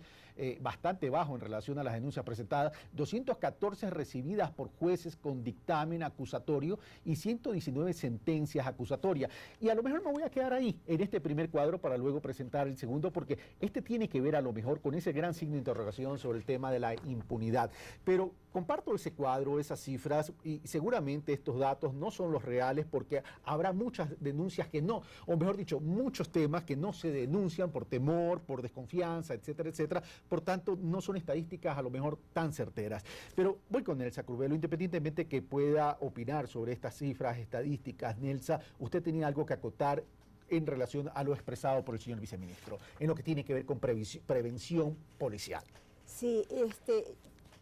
bastante bajo en relación a las denuncias presentadas, 214 recibidas por jueces con dictamen acusatorio y 119 sentencias acusatorias. Y a lo mejor me voy a quedar ahí, en este primer cuadro, para luego presentar el segundo, porque este tiene que ver a lo mejor con ese gran signo de interrogación sobre el tema de la impunidad. Pero comparto ese cuadro, esas cifras, y seguramente estos datos no son los reales, porque habrá muchas denuncias que no, o mejor dicho, muchos temas que no se denuncian por temor, por desconfianza, etcétera, etcétera. Por tanto, no son estadísticas a lo mejor tan certeras. Pero voy con Nelsa Curvelo, independientemente que pueda opinar sobre estas cifras estadísticas. Nelsa, usted tenía algo que acotar en relación a lo expresado por el señor viceministro, en lo que tiene que ver con prevención policial. Sí,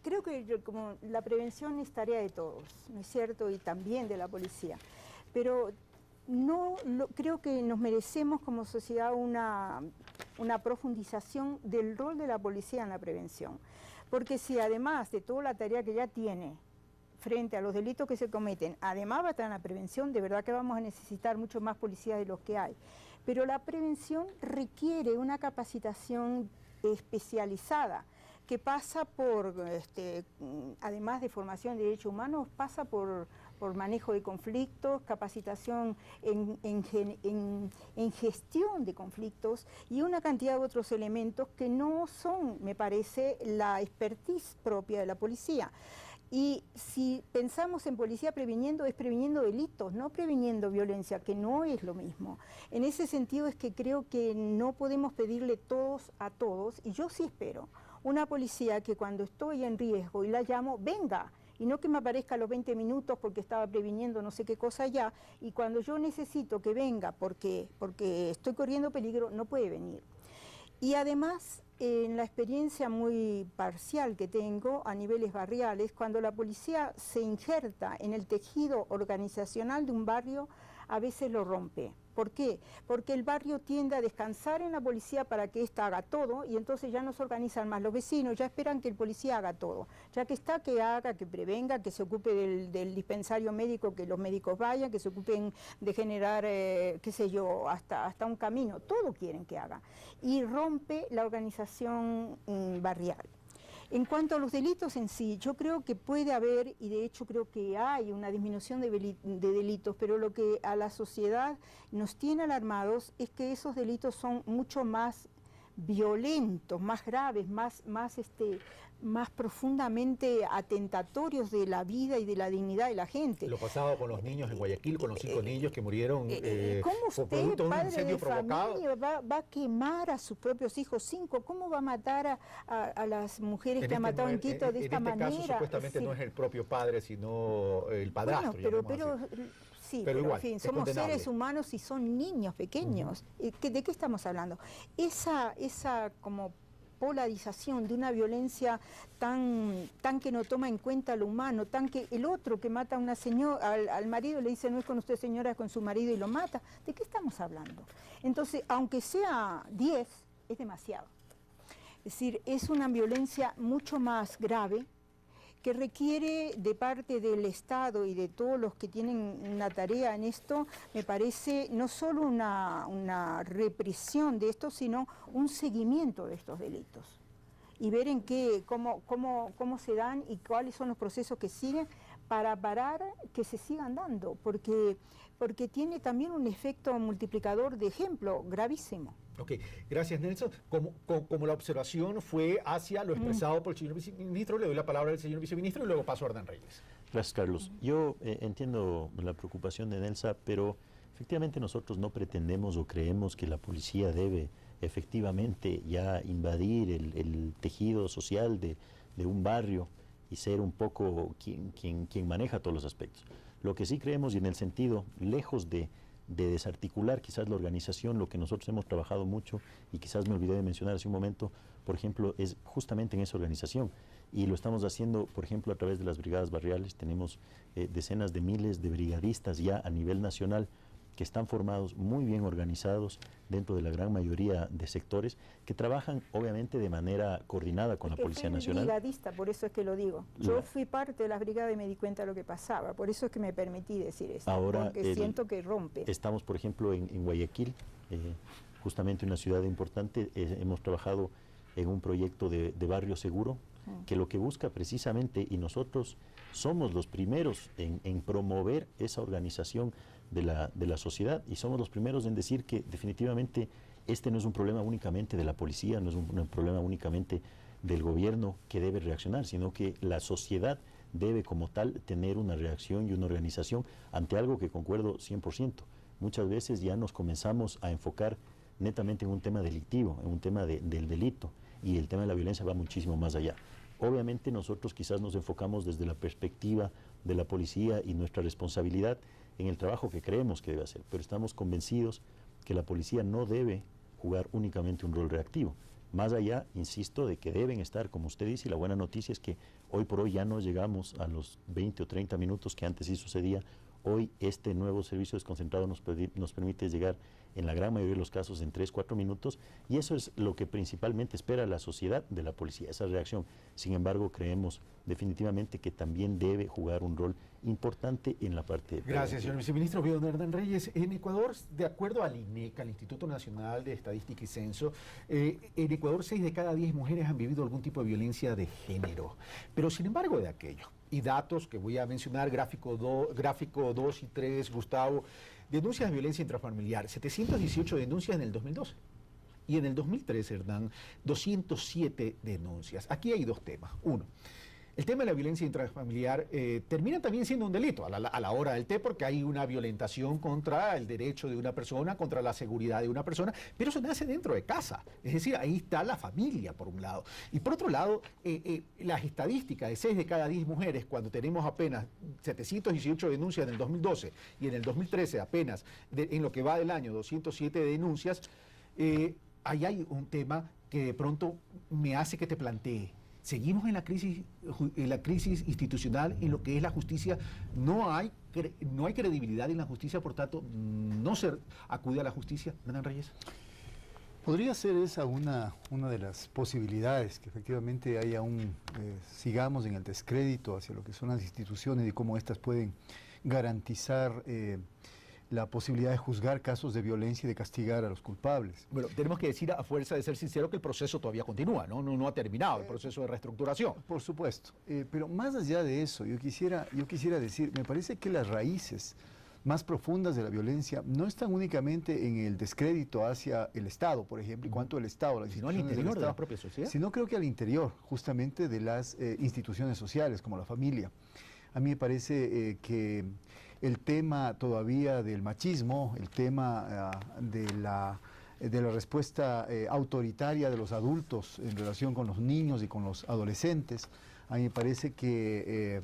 creo que como la prevención es tarea de todos, ¿no es cierto? Y también de la policía. Pero creo que nos merecemos como sociedad una profundización del rol de la policía en la prevención. Porque si además de toda la tarea que ya tiene frente a los delitos que se cometen, además va a estar en la prevención, de verdad que vamos a necesitar mucho más policía de los que hay. Pero la prevención requiere una capacitación especializada, que pasa por, además de formación de derechos humanos, pasa por manejo de conflictos, capacitación en gestión de conflictos y una cantidad de otros elementos que no son, me parece, la expertise propia de la policía. Y si pensamos en policía previniendo, es previniendo delitos, no previniendo violencia, que no es lo mismo. En ese sentido es que creo que no podemos pedirle todos a todos, y yo sí espero una policía que cuando estoy en riesgo y la llamo, venga, y no que me aparezca a los 20 minutos porque estaba previniendo no sé qué cosa ya, y cuando yo necesito que venga porque estoy corriendo peligro, no puede venir. Y además, en la experiencia muy parcial que tengo a niveles barriales, cuando la policía se injerta en el tejido organizacional de un barrio, a veces lo rompe. ¿Por qué? Porque el barrio tiende a descansar en la policía para que ésta haga todo y entonces ya no se organizan más los vecinos, ya esperan que el policía haga todo. Ya que está, que haga, que prevenga, que se ocupe del dispensario médico, que los médicos vayan, que se ocupen de generar, qué sé yo, hasta un camino. Todo quieren que haga. Y rompe la organización barrial. En cuanto a los delitos en sí, yo creo que puede haber, y de hecho creo que hay una disminución de delitos, pero lo que a la sociedad nos tiene alarmados es que esos delitos son mucho más violentos, más graves, más profundamente atentatorios de la vida y de la dignidad de la gente. Lo pasado con los niños en Guayaquil, con los 5 niños que murieron ¿cómo usted, producto de un padre incendio de provocado? Familia, va a quemar a sus propios hijos? 5, ¿cómo va a matar a las mujeres que ha matado en Quito de esta manera? En este caso supuestamente no es el propio padre, sino el padrastro. Bueno, pero igual, en fin, somos seres humanos y son niños pequeños. ¿De qué estamos hablando? Esa como polarización de una violencia tan que no toma en cuenta lo humano, tan que el otro que mata a una señora, al marido le dice no es con usted señora, es con su marido y lo mata. ¿De qué estamos hablando? Entonces, aunque sea 10, es demasiado. Es decir, es una violencia mucho más grave que requiere de parte del Estado y de todos los que tienen una tarea en esto, me parece no solo una represión de esto, sino un seguimiento de estos delitos. Y ver en cómo se dan y cuáles son los procesos que siguen para parar que se sigan dando, porque tiene también un efecto multiplicador de ejemplo gravísimo. Ok, gracias Nelson. Como la observación fue hacia lo expresado por el señor viceministro, le doy la palabra al señor viceministro y luego paso a Hernán Reyes. Gracias, Carlos. Yo entiendo la preocupación de Nelsa, pero efectivamente nosotros no pretendemos o creemos que la policía debe efectivamente ya invadir el tejido social de un barrio y ser un poco quien maneja todos los aspectos. Lo que sí creemos, y en el sentido, lejos de desarticular quizás la organización, lo que nosotros hemos trabajado mucho y quizás me olvidé de mencionar hace un momento, por ejemplo, es justamente en esa organización y lo estamos haciendo, por ejemplo, a través de las brigadas barriales. Tenemos decenas de miles de brigadistas ya a nivel nacional que están formados, muy bien organizados dentro de la gran mayoría de sectores, que trabajan obviamente de manera coordinada con la Policía Nacional. Brigadista, por eso es que lo digo. Yo fui parte de las brigadas y me di cuenta de lo que pasaba, por eso es que me permití decir esto, ahora, porque siento que rompe. Estamos, por ejemplo, en Guayaquil, justamente una ciudad importante, hemos trabajado en un proyecto de barrio seguro, que lo que busca precisamente, y nosotros somos los primeros en promover esa organización de la sociedad, y somos los primeros en decir que definitivamente este no es un problema únicamente de la policía, no es un problema únicamente del gobierno que debe reaccionar, sino que la sociedad debe como tal tener una reacción y una organización ante algo que concuerdo 100%. Muchas veces ya nos comenzamos a enfocar netamente en un tema delictivo, en un tema del delito, y el tema de la violencia va muchísimo más allá. Obviamente nosotros quizás nos enfocamos desde la perspectiva de la policía y nuestra responsabilidad en el trabajo que creemos que debe hacer, pero estamos convencidos que la policía no debe jugar únicamente un rol reactivo. Más allá, insisto, de que deben estar, como usted dice, y la buena noticia es que hoy por hoy ya no llegamos a los 20 o 30 minutos que antes sí sucedía. Hoy este nuevo servicio desconcentrado nos permite llegar en la gran mayoría de los casos en 3-4 minutos, y eso es lo que principalmente espera la sociedad de la policía, esa reacción. Sin embargo, creemos definitivamente que también debe jugar un rol importante en la parte... Gracias, señor viceministro. Hernán Reyes, en Ecuador, de acuerdo al INEC, al Instituto Nacional de Estadística y Censo, en Ecuador 6 de cada 10 mujeres han vivido algún tipo de violencia de género. Pero sin embargo de aquello, y datos que voy a mencionar, gráfico 2 y 3, Gustavo, denuncias de violencia intrafamiliar, 718 denuncias en el 2012. Y en el 2013, Hernán, 207 denuncias. Aquí hay dos temas. Uno, el tema de la violencia intrafamiliar termina también siendo un delito a la hora del té, porque hay una violentación contra el derecho de una persona, contra la seguridad de una persona, pero eso nace dentro de casa. Es decir, ahí está la familia, por un lado. Y por otro lado, las estadísticas de 6 de cada 10 mujeres, cuando tenemos apenas 718 denuncias en el 2012 y en el 2013 apenas, en lo que va del año, 207 denuncias, ahí hay un tema que de pronto me hace que te plantee. Seguimos en la crisis institucional en lo que es la justicia. No hay credibilidad en la justicia, por tanto, no se acude a la justicia. Hernán Reyes. Podría ser esa una de las posibilidades, que efectivamente haya sigamos en el descrédito hacia lo que son las instituciones y cómo éstas pueden garantizar la posibilidad de juzgar casos de violencia y de castigar a los culpables. Bueno, tenemos que decir, a fuerza de ser sincero, que el proceso todavía continúa, no ha terminado el proceso de reestructuración. Por supuesto, pero más allá de eso, yo quisiera decir, me parece que las raíces más profundas de la violencia no están únicamente en el descrédito hacia el Estado, por ejemplo, y cuanto el Estado, sino al interior de la propia sociedad. Sino creo que al interior, justamente, de las instituciones sociales, como la familia. A mí me parece que el tema todavía del machismo, el tema de la respuesta autoritaria de los adultos en relación con los niños y con los adolescentes, a mí me parece que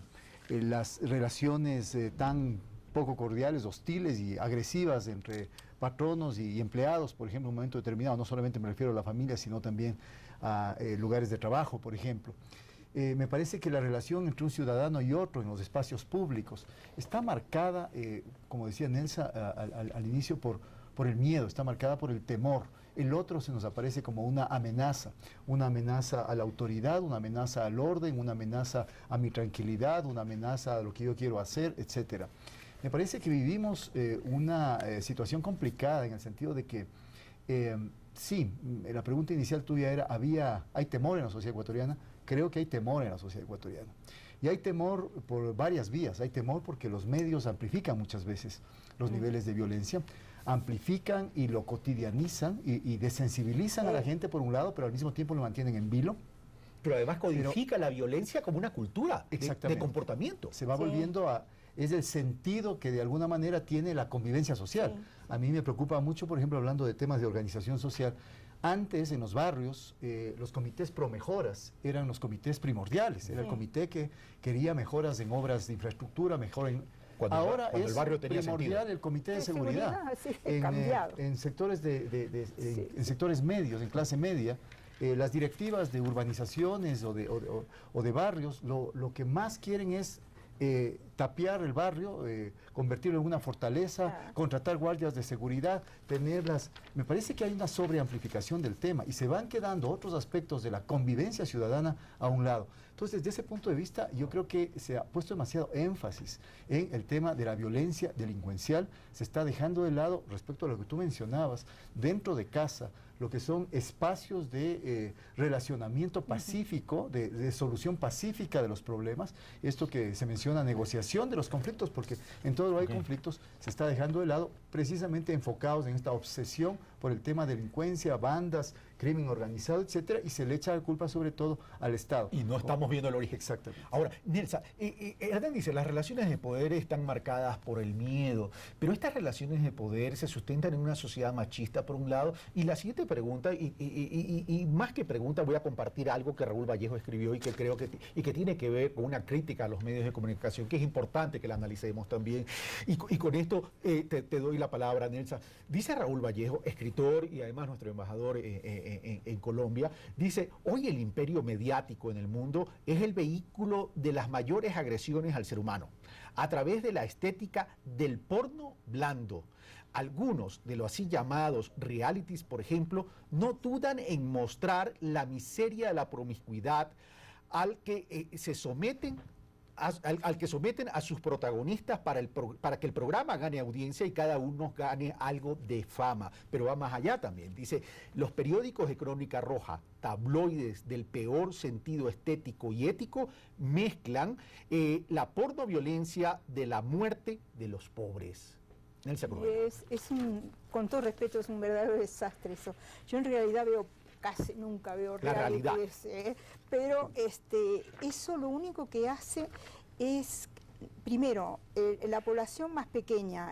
las relaciones tan poco cordiales, hostiles y agresivas entre patronos y empleados, por ejemplo, en un momento determinado, no solamente me refiero a la familia, sino también a lugares de trabajo, por ejemplo. Me parece que la relación entre un ciudadano y otro en los espacios públicos está marcada, como decía Nelsa al inicio, por el miedo, está marcada por el temor. El otro se nos aparece como una amenaza a la autoridad, una amenaza al orden, una amenaza a mi tranquilidad, una amenaza a lo que yo quiero hacer, etcétera. Me parece que vivimos una situación complicada en el sentido de que, sí, la pregunta inicial tuya era, ¿hay temor en la sociedad ecuatoriana? Creo que hay temor en la sociedad ecuatoriana. Y hay temor por varias vías. Hay temor porque los medios amplifican muchas veces los niveles de violencia, amplifican y lo cotidianizan y desensibilizan a la gente por un lado, pero al mismo tiempo lo mantienen en vilo. Pero además codifica la violencia como una cultura de comportamiento. Se va volviendo es el sentido que de alguna manera tiene la convivencia social. Sí. A mí me preocupa mucho, por ejemplo, hablando de temas de organización social. Antes, en los barrios, los comités pro mejoras eran los comités primordiales. Era el comité que quería mejoras en obras de infraestructura, ahora es el barrio tenía primordial sentido. El comité de seguridad. En sectores en sectores medios, en clase media, las directivas de urbanizaciones o de barrios, lo que más quieren es tapiar el barrio, convertirlo en una fortaleza, contratar guardias de seguridad, tenerlas. Me parece que hay una sobreamplificación del tema y se van quedando otros aspectos de la convivencia ciudadana a un lado. Entonces, desde ese punto de vista, yo creo que se ha puesto demasiado énfasis en el tema de la violencia delincuencial. Se está dejando de lado, respecto a lo que tú mencionabas, dentro de casa, lo que son espacios de relacionamiento pacífico, de solución pacífica de los problemas. Esto que se menciona, negociación de los conflictos, porque en todo hay conflictos, se está dejando de lado, precisamente enfocados en esta obsesión por el tema de delincuencia, bandas, crimen organizado, etcétera, y se le echa la culpa sobre todo al Estado. Y no estamos viendo el origen. Exactamente. Ahora, Nelsa, Hernán dice, las relaciones de poder están marcadas por el miedo, pero estas relaciones de poder se sustentan en una sociedad machista, por un lado, y la siguiente pregunta, y más que pregunta, voy a compartir algo que Raúl Vallejo escribió y que creo que tiene que ver con una crítica a los medios de comunicación, que es importante que la analicemos también. Y con esto te doy la palabra, Nelsa. Dice Raúl Vallejo, escritor y además nuestro embajador en Colombia, dice, hoy el imperio mediático en el mundo es el vehículo de las mayores agresiones al ser humano, a través de la estética del porno blando. Algunos de los así llamados realities, por ejemplo, no dudan en mostrar la miseria de la promiscuidad al que se someten al que someten a sus protagonistas para que el programa gane audiencia y cada uno gane algo de fama. Pero va más allá también. Dice, los periódicos de crónica roja, tabloides del peor sentido estético y ético, mezclan la pornoviolencia de la muerte de los pobres. Con todo respeto, es un verdadero desastre eso. Yo en realidad casi nunca veo realities, pero eso lo único que hace es, primero, la población más pequeña,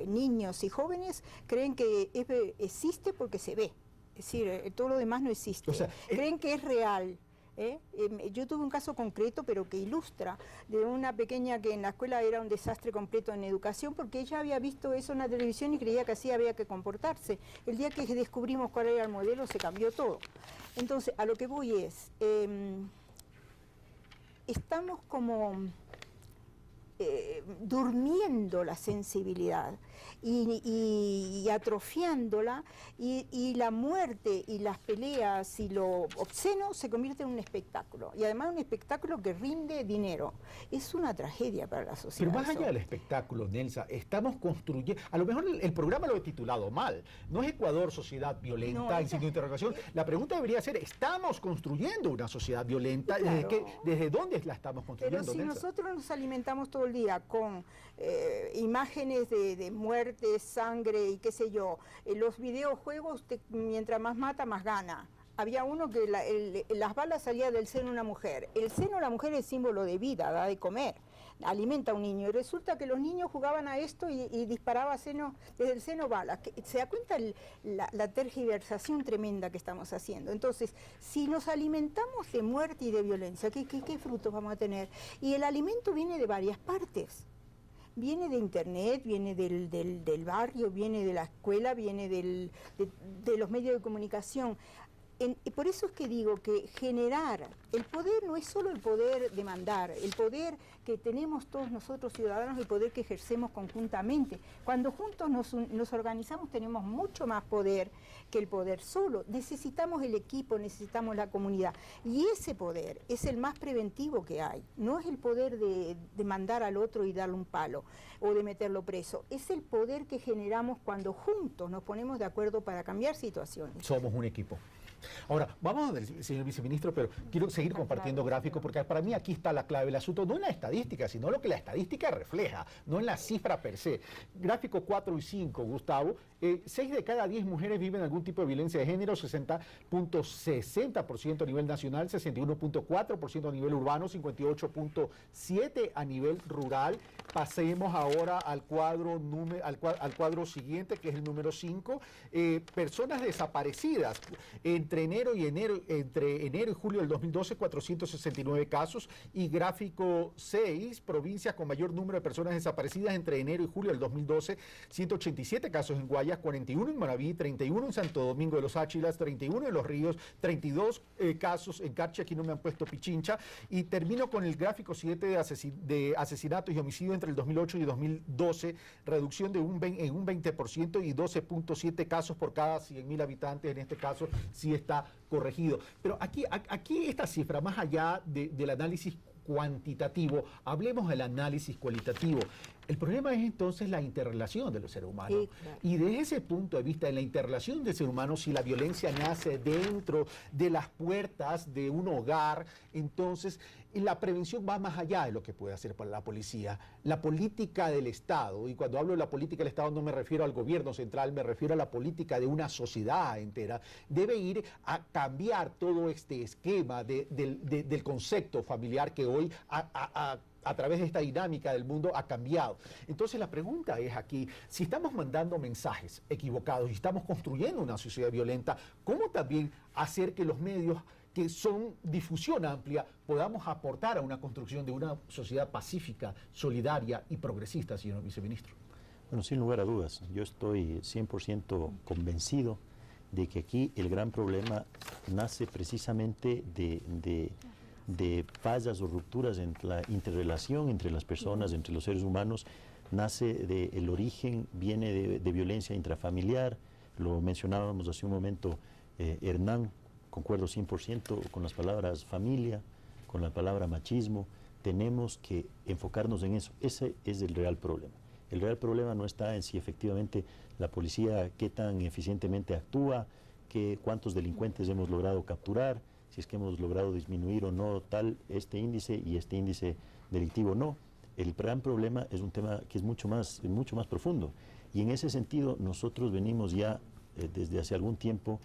niños y jóvenes, creen que existe porque se ve, es decir, todo lo demás no existe, o sea, creen que es real. Yo tuve un caso concreto, pero que ilustra, de una pequeña que en la escuela era un desastre completo en educación, porque ella había visto eso en la televisión y creía que así había que comportarse. El día que descubrimos cuál era el modelo, se cambió todo. Entonces, a lo que voy es, estamos como durmiendo la sensibilidad y atrofiándola, y la muerte y las peleas y lo obsceno se convierte en un espectáculo, y además un espectáculo que rinde dinero. Es una tragedia para la sociedad. Pero más allá del espectáculo, Nelsa, estamos construyendo, a lo mejor el programa lo he titulado mal, no es Ecuador sociedad violenta, en signo de interrogación. La pregunta debería ser, ¿estamos construyendo una sociedad violenta? Claro. ¿Desde dónde la estamos construyendo, Pero si Nelsa? Nosotros nos alimentamos todo el día con imágenes de muerte, sangre y qué sé yo, los videojuegos, mientras más mata, más gana. Había uno que las balas salían del seno de una mujer. El seno de la mujer es símbolo de vida, da de comer, alimenta a un niño. Y resulta que los niños jugaban a esto y disparaba desde el seno balas. ¿Se da cuenta la tergiversación tremenda que estamos haciendo? Entonces, si nos alimentamos de muerte y de violencia, ¿qué frutos vamos a tener? Y el alimento viene de varias partes. Viene de internet, viene del barrio, viene de la escuela, viene de los medios de comunicación. Y por eso es que digo que generar el poder no es solo el poder de mandar, el poder que tenemos todos nosotros ciudadanos, el poder que ejercemos conjuntamente. Cuando juntos nos organizamos tenemos mucho más poder que el poder solo. Necesitamos el equipo, necesitamos la comunidad. Y ese poder es el más preventivo que hay. No es el poder de mandar al otro y darle un palo o de meterlo preso. Es el poder que generamos cuando juntos nos ponemos de acuerdo para cambiar situaciones. Somos un equipo. Ahora, vamos del señor viceministro, pero quiero seguir compartiendo gráficos, porque para mí aquí está la clave del asunto, no en la estadística, sino lo que la estadística refleja, no en la cifra per se. Gráfico 4 y 5, Gustavo, 6 de cada 10 mujeres viven algún tipo de violencia de género, 60.60% a nivel nacional, 61.4% a nivel urbano, 58.7% a nivel rural. Pasemos ahora al cuadro siguiente, que es el número 5, personas desaparecidas, entre entre enero y julio del 2012, 469 casos, y gráfico 6, provincias con mayor número de personas desaparecidas entre enero y julio del 2012, 187 casos en Guayas, 41 en Manabí, 31 en Santo Domingo de los Áchilas, 31 en Los Ríos, 32 casos en Carchi, aquí no me han puesto Pichincha, y termino con el gráfico 7 de asesinatos y homicidios entre el 2008 y 2012, reducción de un 20% y 12.7 casos por cada 100.000 habitantes, en este caso sí está corregido. Pero aquí esta cifra, más allá del análisis cuantitativo, hablemos del análisis cualitativo. El problema es entonces la interrelación de los seres humanos. Sí, claro. Y desde ese punto de vista, en la interrelación del ser humano, si la violencia nace dentro de las puertas de un hogar, entonces la prevención va más allá de lo que puede hacer para la policía. La política del Estado, y cuando hablo de la política del Estado no me refiero al gobierno central, me refiero a la política de una sociedad entera, debe ir a cambiar todo este esquema del concepto familiar que hoy a través de esta dinámica del mundo ha cambiado. Entonces la pregunta es aquí, si estamos mandando mensajes equivocados y estamos construyendo una sociedad violenta, ¿cómo también hacer que los medios que son difusión amplia podamos aportar a una construcción de una sociedad pacífica, solidaria y progresista, señor viceministro? Bueno, sin lugar a dudas, yo estoy 100% convencido de que aquí el gran problema nace precisamente de fallas o rupturas en la interrelación entre las personas, entre los seres humanos. El origen viene de violencia intrafamiliar, lo mencionábamos hace un momento Hernán, concuerdo 100% con las palabras familia, con la palabra machismo. Tenemos que enfocarnos en eso. Ese es el real problema. El real problema no está en si efectivamente la policía qué tan eficientemente actúa, cuántos delincuentes hemos logrado capturar, si es que hemos logrado disminuir o no este índice y este índice delictivo. No, el gran problema es un tema que es mucho más profundo. Y en ese sentido nosotros venimos ya desde hace algún tiempo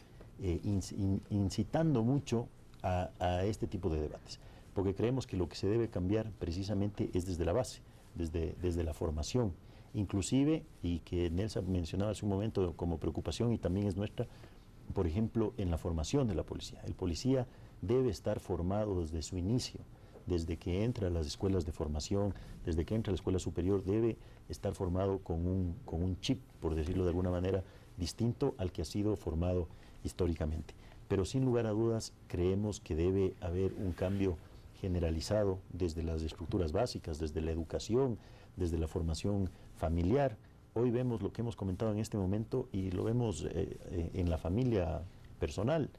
incitando mucho a este tipo de debates, porque creemos que lo que se debe cambiar precisamente es desde la base, desde la formación, inclusive, y que Nelson mencionaba hace un momento como preocupación y también es nuestra, por ejemplo, en la formación de la policía. El policía debe estar formado desde su inicio, desde que entra a las escuelas de formación, desde que entra a la escuela superior, debe estar formado con un chip, por decirlo de alguna manera, distinto al que ha sido formado históricamente. Pero sin lugar a dudas creemos que debe haber un cambio generalizado desde las estructuras básicas, desde la educación, desde la formación familiar. Hoy vemos lo que hemos comentado en este momento y lo vemos en la familia personal.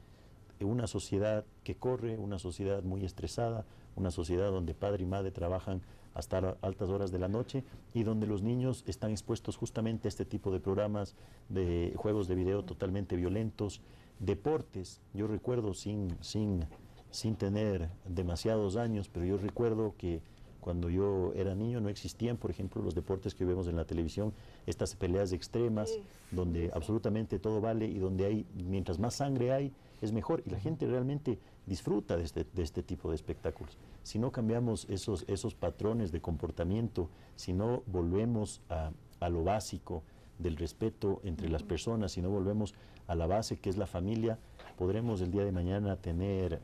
Una sociedad que corre, una sociedad muy estresada, una sociedad donde padre y madre trabajan hasta altas horas de la noche y donde los niños están expuestos justamente a este tipo de programas, de juegos de video totalmente violentos, deportes. Yo recuerdo sin tener demasiados años, pero yo recuerdo que cuando yo era niño no existían, por ejemplo, los deportes que vemos en la televisión, estas peleas extremas, donde absolutamente todo vale y donde hay, mientras más sangre hay, es mejor. Y la gente realmente disfruta de este tipo de espectáculos. Si no cambiamos esos patrones de comportamiento, si no volvemos a lo básico del respeto entre las personas, si no volvemos a la base que es la familia, podremos el día de mañana tener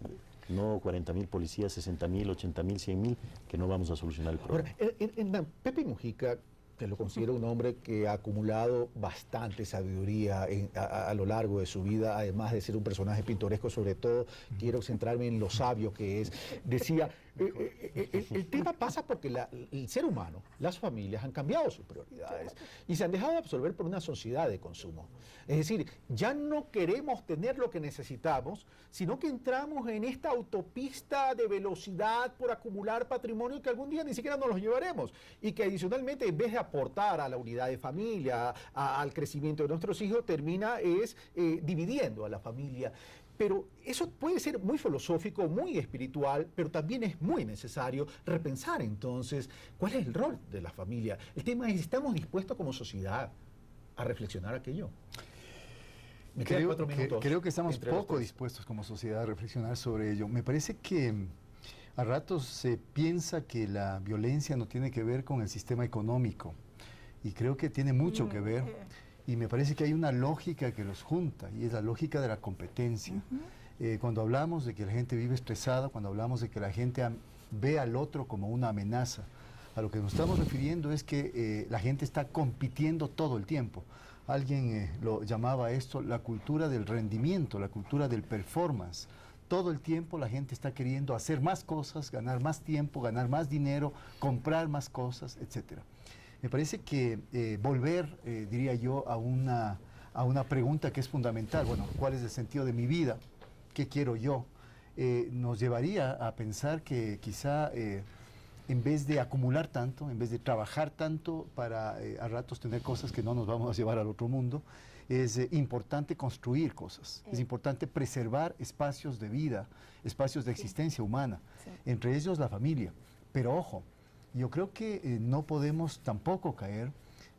no 40.000 policías, 60.000, 80.000, 100.000, que no vamos a solucionar el problema. Ahora, Pepe Mujica, que lo considero un hombre que ha acumulado bastante sabiduría a lo largo de su vida, además de ser un personaje pintoresco, sobre todo quiero centrarme en lo sabio que es. Decía, el tema pasa porque el ser humano, las familias han cambiado sus prioridades y se han dejado de absorber por una sociedad de consumo. Es decir, ya no queremos tener lo que necesitamos, sino que entramos en esta autopista de velocidad por acumular patrimonio que algún día ni siquiera nos los llevaremos y que adicionalmente en vez de aportar a la unidad de familia, al crecimiento de nuestros hijos, termina dividiendo a la familia. Pero eso puede ser muy filosófico, muy espiritual, pero también es muy necesario repensar entonces cuál es el rol de la familia. El tema es, ¿estamos dispuestos como sociedad a reflexionar aquello? Creo que estamos poco dispuestos como sociedad a reflexionar sobre ello. Me parece que a ratos se piensa que la violencia no tiene que ver con el sistema económico y creo que tiene mucho que ver. Y me parece que hay una lógica que los junta, y es la lógica de la competencia. Cuando hablamos de que la gente vive estresada, cuando hablamos de que la gente ve al otro como una amenaza, a lo que nos estamos refiriendo es que la gente está compitiendo todo el tiempo. Alguien lo llamaba esto la cultura del rendimiento, la cultura del performance. Todo el tiempo la gente está queriendo hacer más cosas, ganar más tiempo, ganar más dinero, comprar más cosas, etc. Me parece que volver, diría yo, a una pregunta que es fundamental. Bueno, ¿cuál es el sentido de mi vida? ¿Qué quiero yo? Nos llevaría a pensar que quizá en vez de acumular tanto, en vez de trabajar tanto para a ratos tener cosas que no nos vamos a llevar al otro mundo, es importante construir cosas, es importante preservar espacios de vida, espacios de existencia humana, entre ellos la familia. Pero ojo, yo creo que no podemos tampoco caer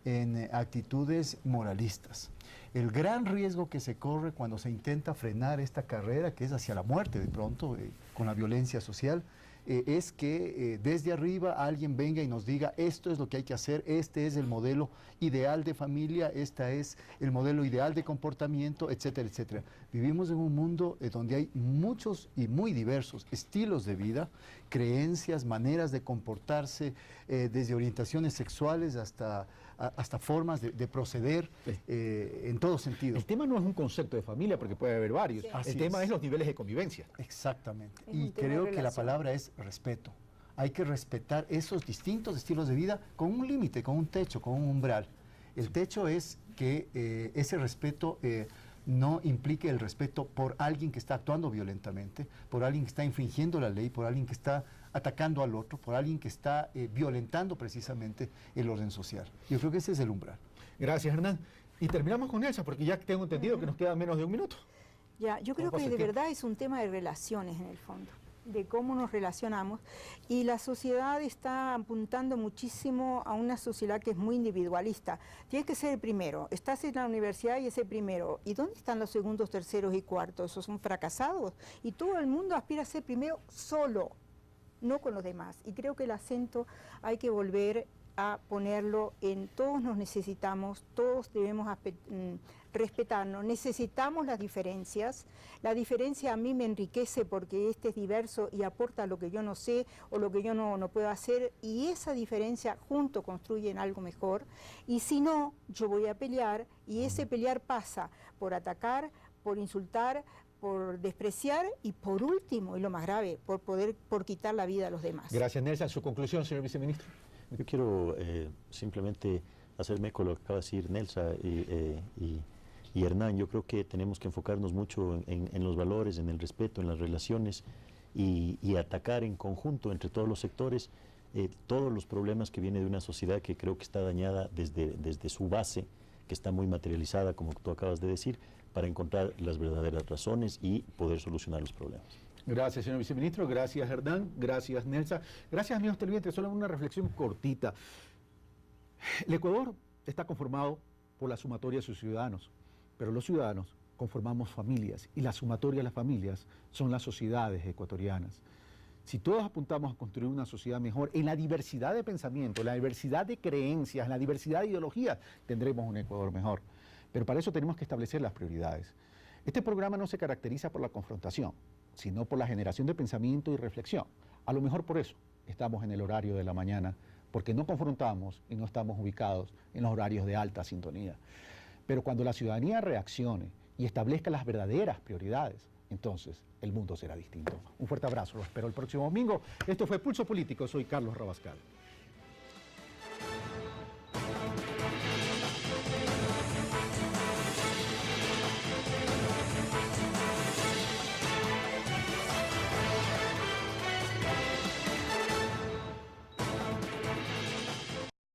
en actitudes moralistas. El gran riesgo que se corre cuando se intenta frenar esta carrera, que es hacia la muerte de pronto, con la violencia social, es que desde arriba alguien venga y nos diga esto es lo que hay que hacer, este es el modelo ideal de familia, este es el modelo ideal de comportamiento, etcétera, etcétera. Vivimos en un mundo donde hay muchos y muy diversos estilos de vida, creencias, maneras de comportarse, desde orientaciones sexuales hasta formas de proceder en todo sentido. El tema no es un concepto de familia, porque puede haber varios. El tema es los niveles de convivencia. Exactamente. Y creo que la palabra es respeto. Hay que respetar esos distintos estilos de vida con un límite, con un techo, con un umbral. El techo es que ese respeto no implique el respeto por alguien que está actuando violentamente, por alguien que está infringiendo la ley, por alguien que está atacando al otro, por alguien que está violentando precisamente el orden social. Yo creo que ese es el umbral. Gracias, Hernán. Y terminamos con Elsa, porque ya tengo entendido que nos queda menos de un minuto. Ya, yo creo que de verdad es un tema de relaciones en el fondo, de cómo nos relacionamos, y la sociedad está apuntando muchísimo a una sociedad que es muy individualista. Tienes que ser el primero, estás en la universidad y es el primero. ¿Y dónde están los segundos, terceros y cuartos? Esos son fracasados. Y todo el mundo aspira a ser primero solo, no con los demás. Y creo que el acento hay que volver a ponerlo en todos nos necesitamos, todos debemos respetarnos, necesitamos las diferencias. La diferencia a mí me enriquece porque este es diverso y aporta lo que yo no sé o lo que yo no puedo hacer, y esa diferencia junto construyen algo mejor. Y si no, yo voy a pelear, y ese pelear pasa por atacar, por insultar, por despreciar y por último, y lo más grave, por quitar la vida a los demás. Gracias, Nelson. Su conclusión, señor viceministro. Yo quiero simplemente hacerme con lo que acaba de decir Nelsa y Hernán. Yo creo que tenemos que enfocarnos mucho en los valores, en el respeto, en las relaciones y atacar en conjunto entre todos los sectores todos los problemas que vienen de una sociedad que creo que está dañada desde su base, que está muy materializada, como tú acabas de decir, para encontrar las verdaderas razones y poder solucionar los problemas. Gracias, señor viceministro. Gracias, Hernán. Gracias, Nelsa. Gracias, amigos televidentes. Solo una reflexión cortita. El Ecuador está conformado por la sumatoria de sus ciudadanos, pero los ciudadanos conformamos familias, y la sumatoria de las familias son las sociedades ecuatorianas. Si todos apuntamos a construir una sociedad mejor, en la diversidad de pensamiento, en la diversidad de creencias, en la diversidad de ideologías, tendremos un Ecuador mejor. Pero para eso tenemos que establecer las prioridades. Este programa no se caracteriza por la confrontación, sino por la generación de pensamiento y reflexión. A lo mejor por eso estamos en el horario de la mañana, porque no confrontamos y no estamos ubicados en los horarios de alta sintonía. Pero cuando la ciudadanía reaccione y establezca las verdaderas prioridades, entonces el mundo será distinto. Un fuerte abrazo, lo espero el próximo domingo. Esto fue Pulso Político, soy Carlos Rabascal.